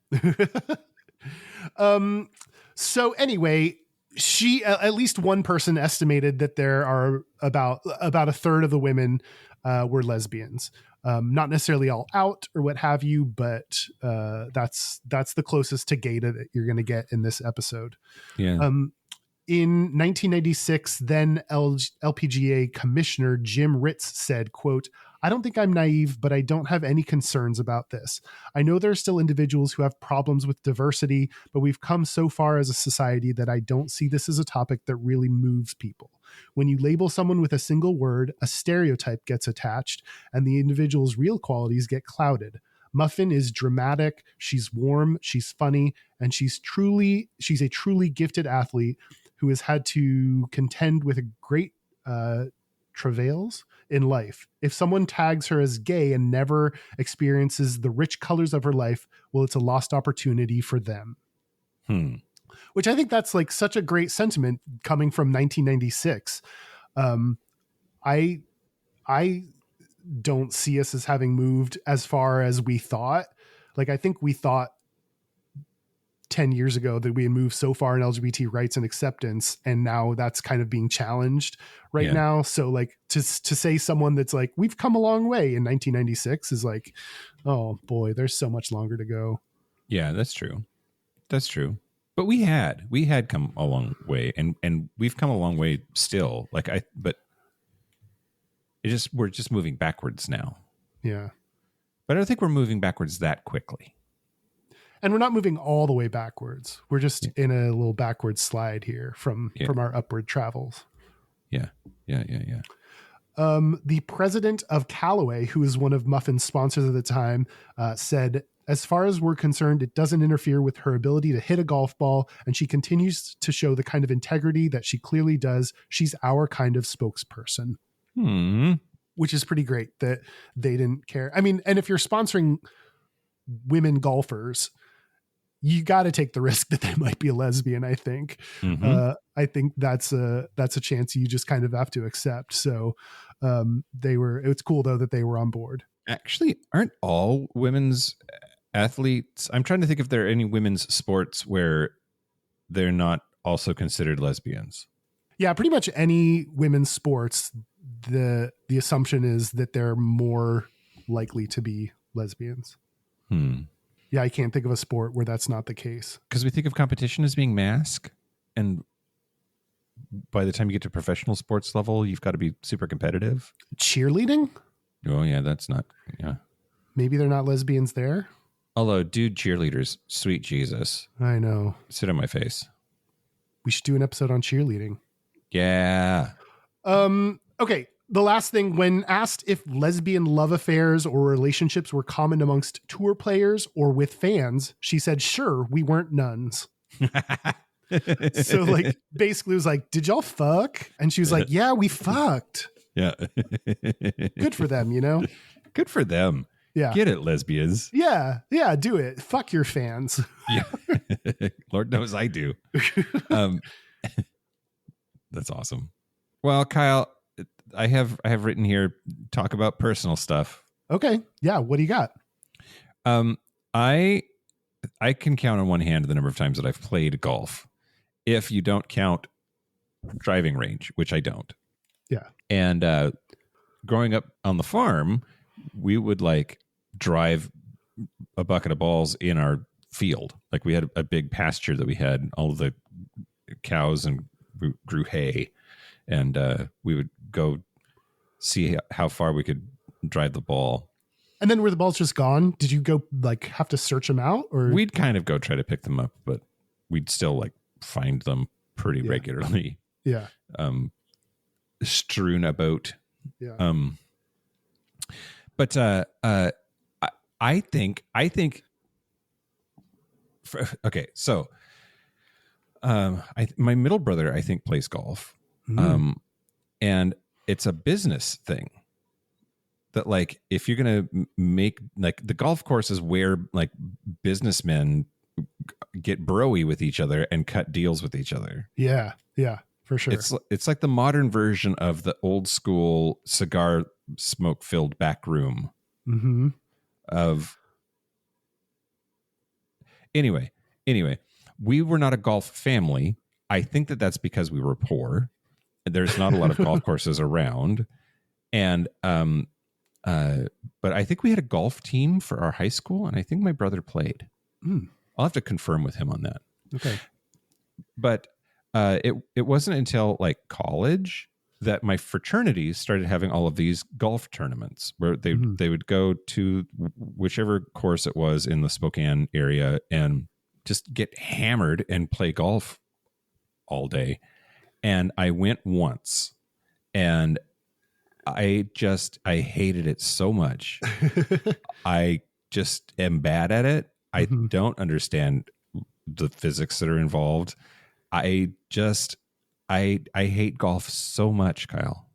So anyway, she, at least one person estimated that there are about a third of the women were lesbians. Not necessarily all out or what have you, but that's the closest to gay that you're going to get in this episode. Yeah. In 1996, then LPGA Commissioner Jim Ritz said, quote, "I don't think I'm naive, but I don't have any concerns about this. I know there are still individuals who have problems with diversity, but we've come so far as a society that I don't see this as a topic that really moves people. When you label someone with a single word, a stereotype gets attached, and the individual's real qualities get clouded. Muffin is dramatic, she's warm, she's funny, and she's a truly gifted athlete who has had to contend with a great travails in life. If someone tags her as gay and never experiences the rich colors of her life, well, it's a lost opportunity for them." Which I think that's like such a great sentiment coming from 1996. I don't see us as having moved as far as we thought. Like, I think we thought 10 years ago that we had moved so far in LGBT rights and acceptance, and now that's kind of being challenged right now. So like to say someone that's like, we've come a long way in 1996 is like, oh boy, there's so much longer to go. Yeah, that's true. That's true. But we had come a long way, and we've come a long way still. But we're just moving backwards now. Yeah. But I don't think we're moving backwards that quickly. And we're not moving all the way backwards. We're just in a little backward slide here from our upward travels. Yeah. The president of Callaway, who is one of Muffin's sponsors at the time, said, "As far as we're concerned, it doesn't interfere with her ability to hit a golf ball, and she continues to show the kind of integrity that she clearly does. She's our kind of spokesperson." Which is pretty great that they didn't care. I mean, and if you're sponsoring women golfers, you got to take the risk that they might be a lesbian. I think. I think that's a chance you just kind of have to accept. So it's cool though that they were on board. Actually, aren't all women's athletes? I'm trying to think if there are any women's sports where they're not also considered lesbians. Yeah, pretty much any women's sports. The assumption is that they're more likely to be lesbians. Yeah, I can't think of a sport where that's not the case. Because we think of competition as being mask, and by the time you get to professional sports level, you've got to be super competitive. Cheerleading? Oh, yeah, that's not... Yeah. Maybe they're not lesbians there? Although, dude, cheerleaders, sweet Jesus. I know. Sit on my face. We should do an episode on cheerleading. Yeah. Okay. The last thing, when asked if lesbian love affairs or relationships were common amongst tour players or with fans, she said, "Sure, we weren't nuns." So like basically it was like, "Did y'all fuck?" And she was like, "Yeah, we fucked." Yeah. Good for them, you know? Good for them. Yeah. Get it, lesbians. Yeah. Yeah. Do it. Fuck your fans. Yeah. Lord knows I do. That's awesome. Well, Kyle, I have written here, talk about personal stuff. Okay. Yeah. What do you got? I can count on one hand the number of times that I've played golf, if you don't count driving range, which I don't. Yeah. And growing up on the farm, we would like drive a bucket of balls in our field. Like we had a big pasture that we had all of the cows and grew hay. And we would go see how far we could drive the ball. And then were the balls just gone? Did you go like have to search them out, or we'd kind of go try to pick them up, but we'd still like find them pretty regularly. Yeah. Strewn about. Yeah. But I think okay. So my middle brother, I think, plays golf. And it's a business thing that like, if you're going to make like the golf course is where like businessmen get broy with each other and cut deals with each other. Yeah. Yeah, for sure. It's like the modern version of the old school cigar smoke filled back room of anyway, we were not a golf family. I think that that's because we were poor. There's not a lot of golf courses around. And, but I think we had a golf team for our high school, and I think my brother played. I'll have to confirm with him on that. Okay. But It wasn't until like college that my fraternity started having all of these golf tournaments where they would go to whichever course it was in the Spokane area and just get hammered and play golf all day. And I went once and I hated it so much. I just am bad at it. I don't understand the physics that are involved. I hate golf so much, Kyle.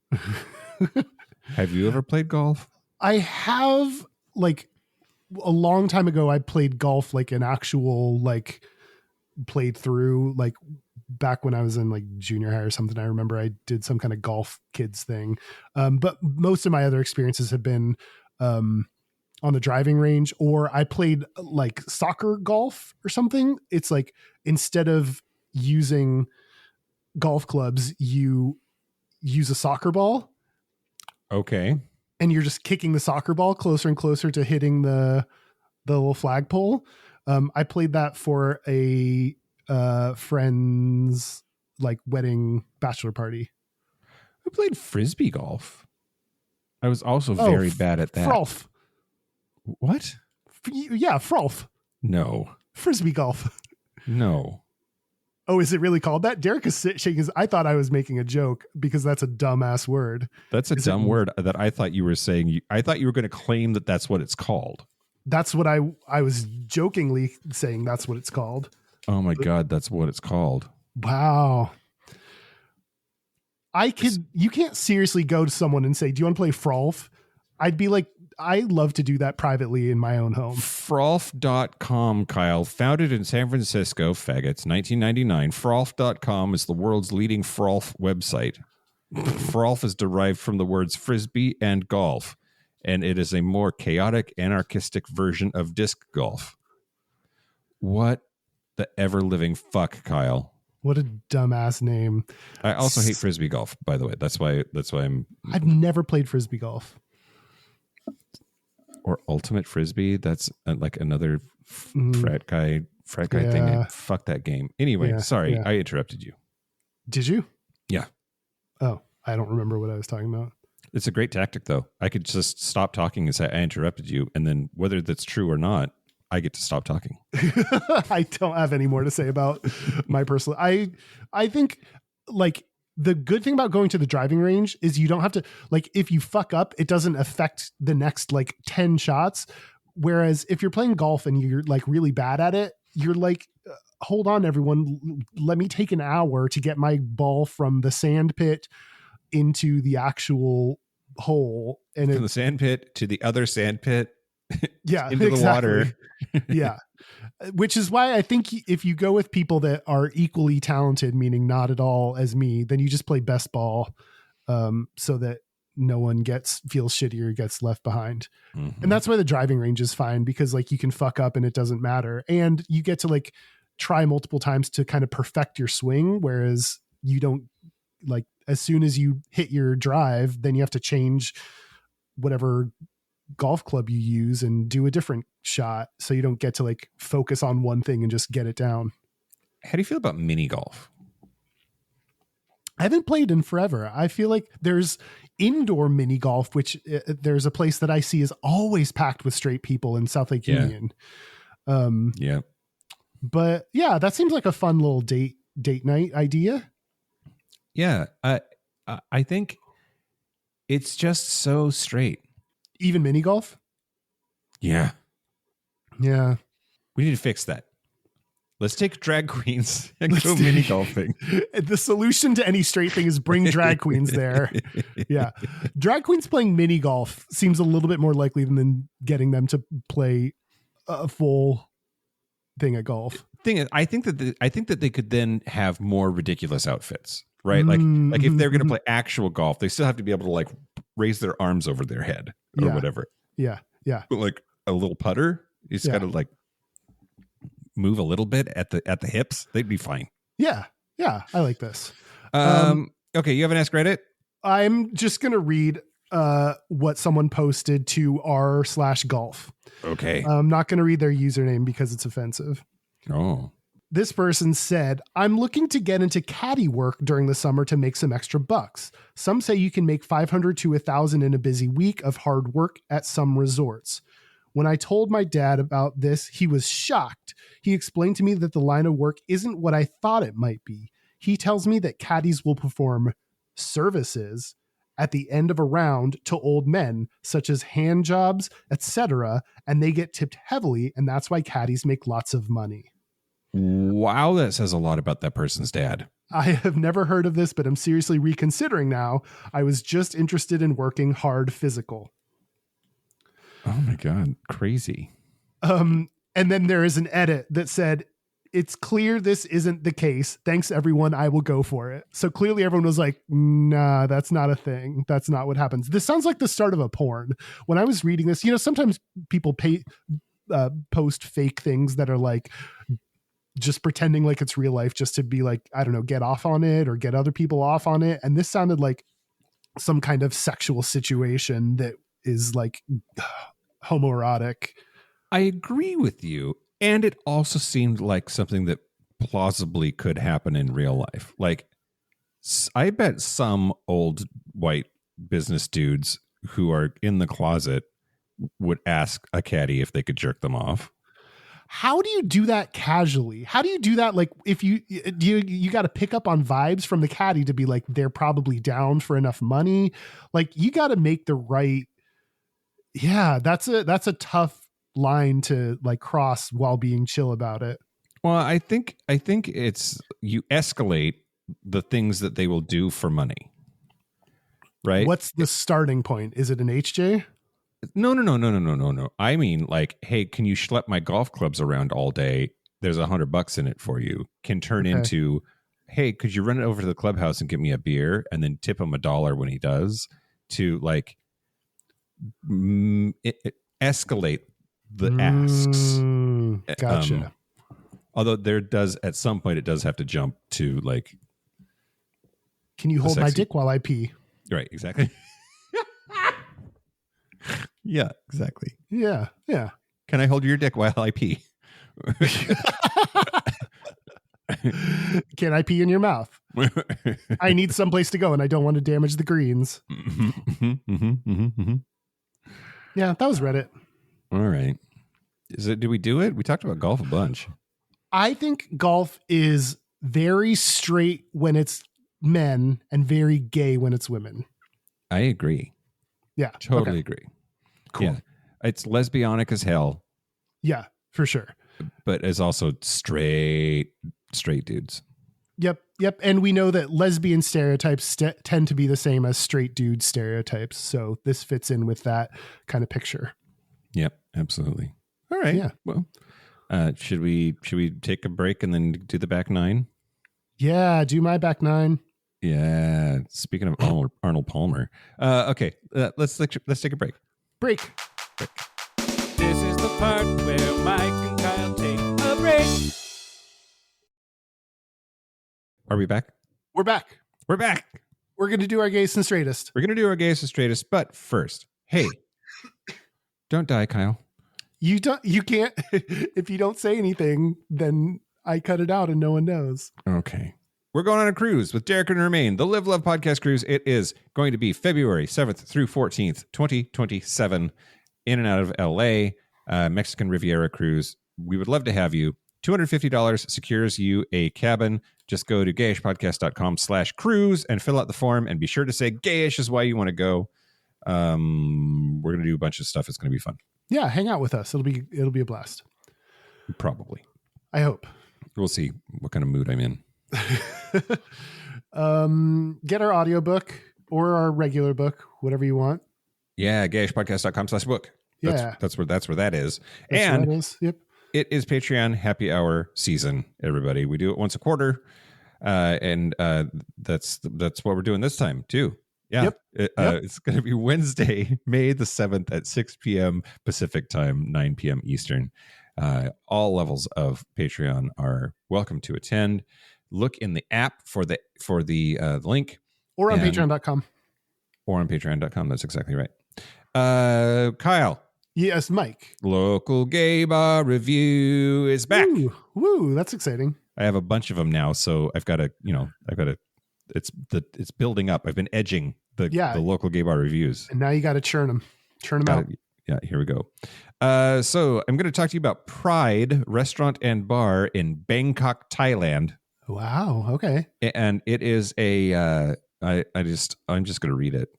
Have you ever played golf? I have, like, a long time ago, I played golf, like an actual, like, played through, like, back when I was in like junior high or something. I remember I did some kind of golf kids thing. But most of my other experiences have been on the driving range, or I played like soccer golf or something. It's like, instead of using golf clubs, you use a soccer ball. Okay. And you're just kicking the soccer ball closer and closer to hitting the little flagpole. I played that for a friend's like wedding bachelor party. I played frisbee golf. I was also very bad at that. Frolf. What? Yeah, frolf. No. Frisbee golf. No. Oh, is it really called that? Derek is shaking his. I thought I was making a joke because that's a dumbass word. That's a dumb word that I thought you were saying. I thought you were going to claim that that's what it's called. That's what I was jokingly saying. That's what it's called. Oh my God, that's what it's called. Wow. You can't seriously go to someone and say, do you want to play Frolf? I'd be like, I love to do that privately in my own home. Frolf.com, Kyle, founded in San Francisco, faggots, 1999. Frolf.com is the world's leading Frolf website. Frolf is derived from the words frisbee and golf, and it is a more chaotic, anarchistic version of disc golf. What the ever-living fuck, Kyle? What a dumbass name. I also hate frisbee golf, by the way. That's why I've never played frisbee golf. Or ultimate frisbee. That's like another frat guy thing. Fuck that game. Anyway, sorry, I interrupted you. Did you? Yeah. Oh, I don't remember what I was talking about. It's a great tactic, though. I could just stop talking and say I interrupted you, and then whether that's true or not, I get to stop talking. I don't have any more to say about my personal. I think like the good thing about going to the driving range is you don't have to, like, if you fuck up, it doesn't affect the next like 10 shots. Whereas if you're playing golf and you're like really bad at it, you're like, hold on, everyone, let me take an hour to get my ball from the sand pit into the actual hole. And from the sand pit to the other sand pit. Yeah, into the water. Yeah. Which is why I think if you go with people that are equally talented, meaning not at all as me, then you just play best ball so that no one feels shitty or gets left behind. And that's why the driving range is fine, because like you can fuck up and it doesn't matter. And you get to like try multiple times to kind of perfect your swing. Whereas you don't, like, as soon as you hit your drive, then you have to change whatever golf club you use and do a different shot, so you don't get to like focus on one thing and just get it down. How do you feel about mini golf? I haven't played in forever. I feel like there's indoor mini golf, which there's a place that I see is always packed with straight people in South Lake Union. Yeah. But yeah, that seems like a fun little date night idea. Yeah. I think it's just so straight. Even mini golf? Yeah. Yeah. We need to fix that. Let's take drag queens and go mini golfing. The solution to any straight thing is bring drag queens there. Yeah. Drag queens playing mini golf seems a little bit more likely than getting them to play a full thing at golf. Thing is, I think that they could then have more ridiculous outfits, right? Like if they're going to play actual golf, they still have to be able to like raise their arms over their head or whatever. Yeah. Yeah. But like a little putter, you just got to like move a little bit at the hips. They'd be fine. Yeah. Yeah. I like this. Okay. You have an Ask Reddit? I'm just going to read what someone posted to r/golf. Okay. I'm not going to read their username because it's offensive. Oh. This person said, I'm looking to get into caddy work during the summer to make some extra bucks. Some say you can make 500 to 1,000 in a busy week of hard work at some resorts. When I told my dad about this, he was shocked. He explained to me that the line of work isn't what I thought it might be. He tells me that caddies will perform services at the end of a round to old men, such as hand jobs, etc., and they get tipped heavily, and that's why caddies make lots of money. Wow, that says a lot about that person's dad. I have never heard of this, but I'm seriously reconsidering now. I was just interested in working hard physical. Oh my God, crazy. And then there is an edit that said, it's clear this isn't the case. Thanks, everyone. I will go for it. So clearly everyone was like, nah, that's not a thing. That's not what happens. This sounds like the start of a porn. When I was reading this, sometimes people post fake things that are like, just pretending like it's real life just to be like, I don't know, get off on it or get other people off on it. And this sounded like some kind of sexual situation that is like homoerotic. I agree with you. And it also seemed like something that plausibly could happen in real life. Like, I bet some old white business dudes who are in the closet would ask a caddy if they could jerk them off. How do you do that casually? How do you do that? Like, if you got to pick up on vibes from the caddy to be like, they're probably down for enough money. Like, you got to make the right. Yeah, that's a tough line to like cross while being chill about it. Well, I think it's, you escalate the things that they will do for money. Right? What's the starting point? Is it an HJ? No. I mean, like, hey, can you schlep my golf clubs around all day? There's $100 in it for you. Can turn into, hey, could you run it over to the clubhouse and give me a beer and then tip him $1 when he does? To like escalate the asks. Gotcha. Although there does, at some point, it does have to jump to like, can you hold my dick while I pee? Right, exactly. Yeah, exactly. Yeah. Can I hold your dick while I pee? Can I pee in your mouth? I need someplace to go and I don't want to damage the greens. Yeah, that was Reddit. All right. Did we do it? We talked about golf a bunch. I think golf is very straight when it's men and very gay when it's women. I agree. Yeah. Totally agree. Cool. Yeah. It's lesbianic as hell. Yeah, for sure. But it's also straight dudes. Yep. And we know that lesbian stereotypes tend to be the same as straight dude stereotypes. So this fits in with that kind of picture. Yep, absolutely. All right. Yeah. Well, should we take a break and then do the back nine? Yeah, do my back nine. Yeah. Speaking of Arnold Palmer. Okay. Let's take a break. Break. This is the part where Mike and Kyle take a break. Are we back? We're back. We're back. We're going to do our Gayest and Straightest. We're going to do our Gayest and Straightest, but first, hey, don't die, Kyle. You can't, if you don't say anything, then I cut it out and no one knows. Okay. We're going on a cruise with Derek and Romaine, the Live Love Podcast Cruise. It is going to be February 7th through 14th, 2027, in and out of LA, Mexican Riviera cruise. We would love to have you. $250 secures you a cabin. Just go to gayishpodcast.com/cruise and fill out the form and be sure to say gayish is why you want to go. We're going to do a bunch of stuff. It's going to be fun. Yeah, hang out with us. It'll be a blast. Probably. I hope. We'll see what kind of mood I'm in. Get our audiobook or our regular book, whatever you want. Yeah, gayishpodcast.com/book. Yeah. That's where that is. That's and where it is. Yep. It is Patreon happy hour season, everybody. We do it once a quarter. And that's what we're doing this time too. Yeah. Yep. It's going to be Wednesday, May the 7th at 6 p.m. Pacific time, 9 p.m. Eastern. All levels of Patreon are welcome to attend. Look in the app for the link. Or on patreon.com. Or on patreon.com. That's exactly right. Kyle. Yes, Mike. Local gay bar review is back. Woo, that's exciting. I have a bunch of them now, so I've got to, it's building up. I've been edging the local gay bar reviews. And now you got to churn them out. Yeah, here we go. So I'm going to talk to you about Pride Restaurant and Bar in Bangkok, Thailand. Wow. Okay. And it is I'm just going to read it.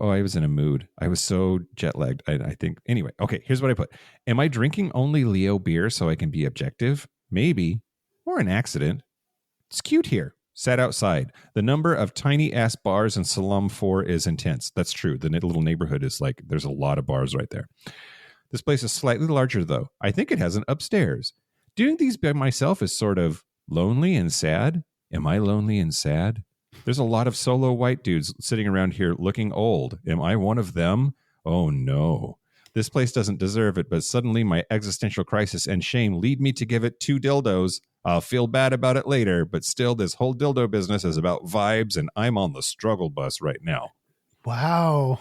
Oh, I was in a mood. I was so jet lagged. I think. Anyway, okay, here's what I put. Am I drinking only Leo beer so I can be objective? Maybe. Or an accident. It's cute here. Sat outside. The number of tiny ass bars in Salam 4 is intense. That's true. The little neighborhood is like, there's a lot of bars right there. This place is slightly larger though. I think it has an upstairs. Doing these by myself is sort of lonely and sad. Am I lonely and sad? There's a lot of solo white dudes sitting around here looking old. Am I one of them? Oh no. This place doesn't deserve it, but suddenly my existential crisis and shame lead me to give it 2 dildos. I'll feel bad about it later, but still this whole dildo business is about vibes and I'm on the struggle bus right now. Wow.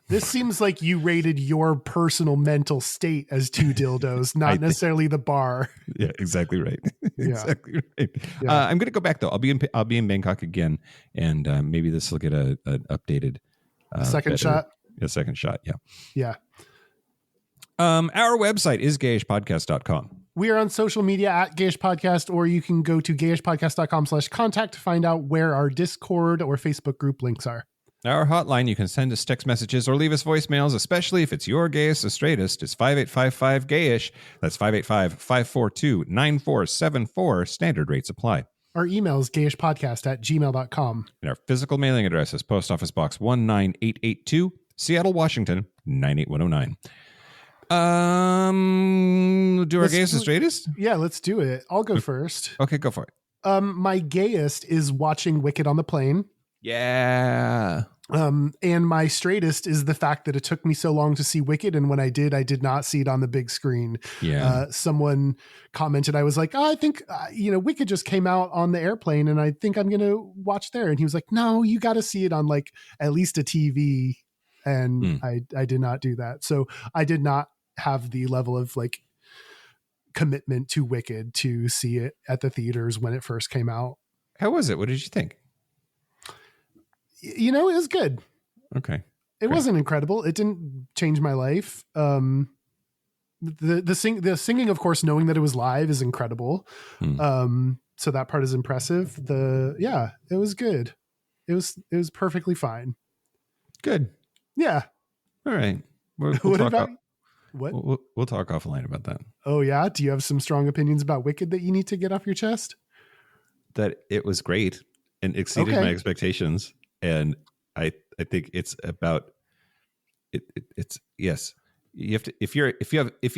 This seems like you rated your personal mental state as 2 dildos, not necessarily the bar. Yeah, exactly right. Yeah. Exactly right. Yeah. I'm going to go back though. I'll be in Bangkok again, and maybe this will get an updated second shot. A second shot. Yeah. Yeah. Our website is gayishpodcast.com. We are on social media at Gayish Podcast, or you can go to gayishpodcast.com/contact to find out where our Discord or Facebook group links are. Our hotline, you can send us text messages or leave us voicemails, especially if it's your gayest or straightest. It's 5855-GAYISH. That's 585-542-9474. Standard rates apply. Our email is gayishpodcast@gmail.com. And our physical mailing address is Post Office Box 19882, Seattle, Washington, 98109. Do our gayest and straightest? Yeah, let's do it. I'll go first. Okay, go for it. My gayest is watching Wicked on the plane. Yeah. And my straightest is the fact that it took me so long to see Wicked, and when I did not see it on the big screen. Yeah. Someone commented, I was like, I think Wicked just came out on the airplane, and I think I'm gonna watch there. And he was like, no, you got to see it on like at least a TV. And I did not do that, so I did not have the level of like commitment to Wicked to see it at the theaters when it first came out. How was it? What did you think? It was good. Okay. It wasn't incredible. It didn't change my life. The singing, of course, knowing that it was live is incredible. So that part is impressive. It was good. It was perfectly fine. Good. Yeah. All right. We'll talk offline about that. Oh yeah. Do you have some strong opinions about Wicked that you need to get off your chest? That it was great and exceeded my expectations. And I think it's about it's yes. You have to if you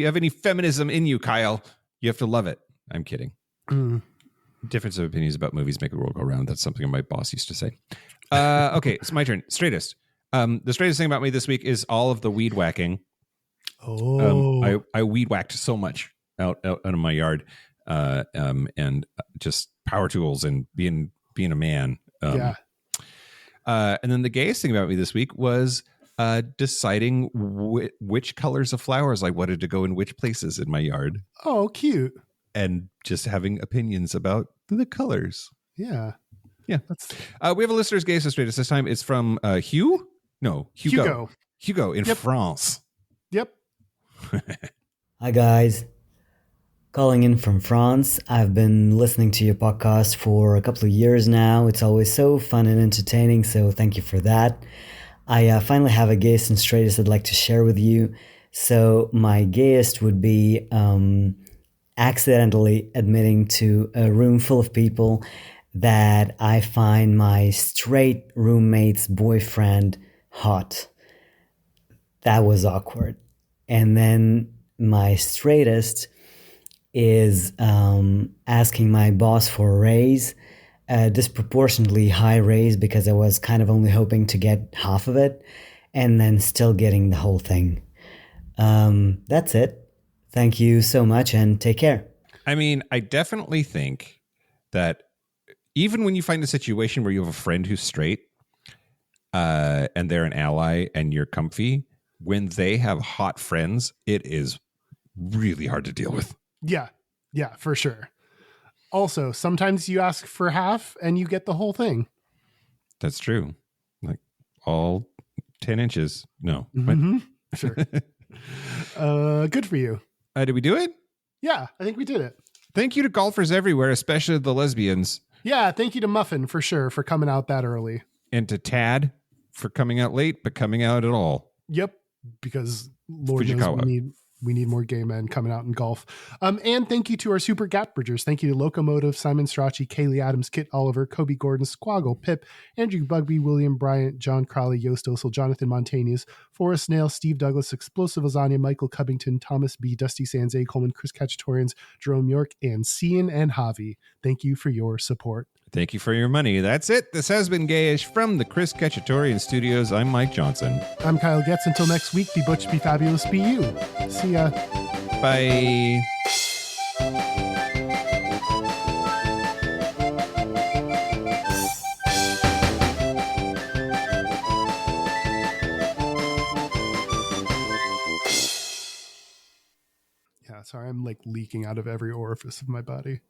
have any feminism in you, Kyle, you have to love it. I'm kidding. Difference of opinions about movies make the world go round. That's something my boss used to say. Okay, it's my turn. Straightest. The straightest thing about me this week is all of the weed whacking. Oh, I weed whacked so much out of my yard, and just power tools and being a man. Yeah. And then the gayest thing about me this week was deciding which colors of flowers I wanted to go in which places in my yard. Oh, cute. And just having opinions about the colors. Yeah. Yeah. We have a listener's gayest and straightest. This time it's from Hugo in France. Yep. Hi, guys. Calling in from France. I've been listening to your podcast for a couple of years now. It's always so fun and entertaining, so thank you for that. I finally have a gayest and straightest I'd like to share with you. So my gayest would be accidentally admitting to a room full of people that I find my straight roommate's boyfriend hot. That was awkward. And then my straightest is asking my boss for a raise, a disproportionately high raise because I was kind of only hoping to get half of it, and then still getting the whole thing. That's it. Thank you so much and take care. I mean, I definitely think that even when you find a situation where you have a friend who's straight and they're an ally and you're comfy, when they have hot friends, it is really hard to deal with. Yeah. Yeah, for sure. Also, sometimes you ask for half and you get the whole thing. That's true. Like all 10 inches. No. Mm-hmm. Sure. Good for you. Did we do it? Yeah, I think we did it. Thank you to golfers everywhere, especially the lesbians. Yeah, thank you to Muffin for sure for coming out that early. And to Tad for coming out late, but coming out at all. Yep, because Lord Fujikawa. knows we need more gay men coming out in golf. And thank you to our super gap bridgers. Thank you to Locomotive, Simon Strachey, Kaylee Adams, Kit Oliver, Kobe Gordon, Squaggle, Pip, Andrew Bugby, William Bryant, John Crowley, Yost Osel, Jonathan Montanius, Forrest Nail, Steve Douglas, Explosive Lasagna, Michael Covington, Thomas B, Dusty Sands, A. Coleman, Chris Cacciatorians, Jerome York, and Cian and Javi. Thank you for your support. Thank you for your money. That's it. This has been Gayish from the Chris Cacciatorian Studios. I'm Mike Johnson. I'm Kyle Getz. Until next week, be butch, be fabulous, be you. See ya. Bye. Yeah, sorry, I'm like leaking out of every orifice of my body.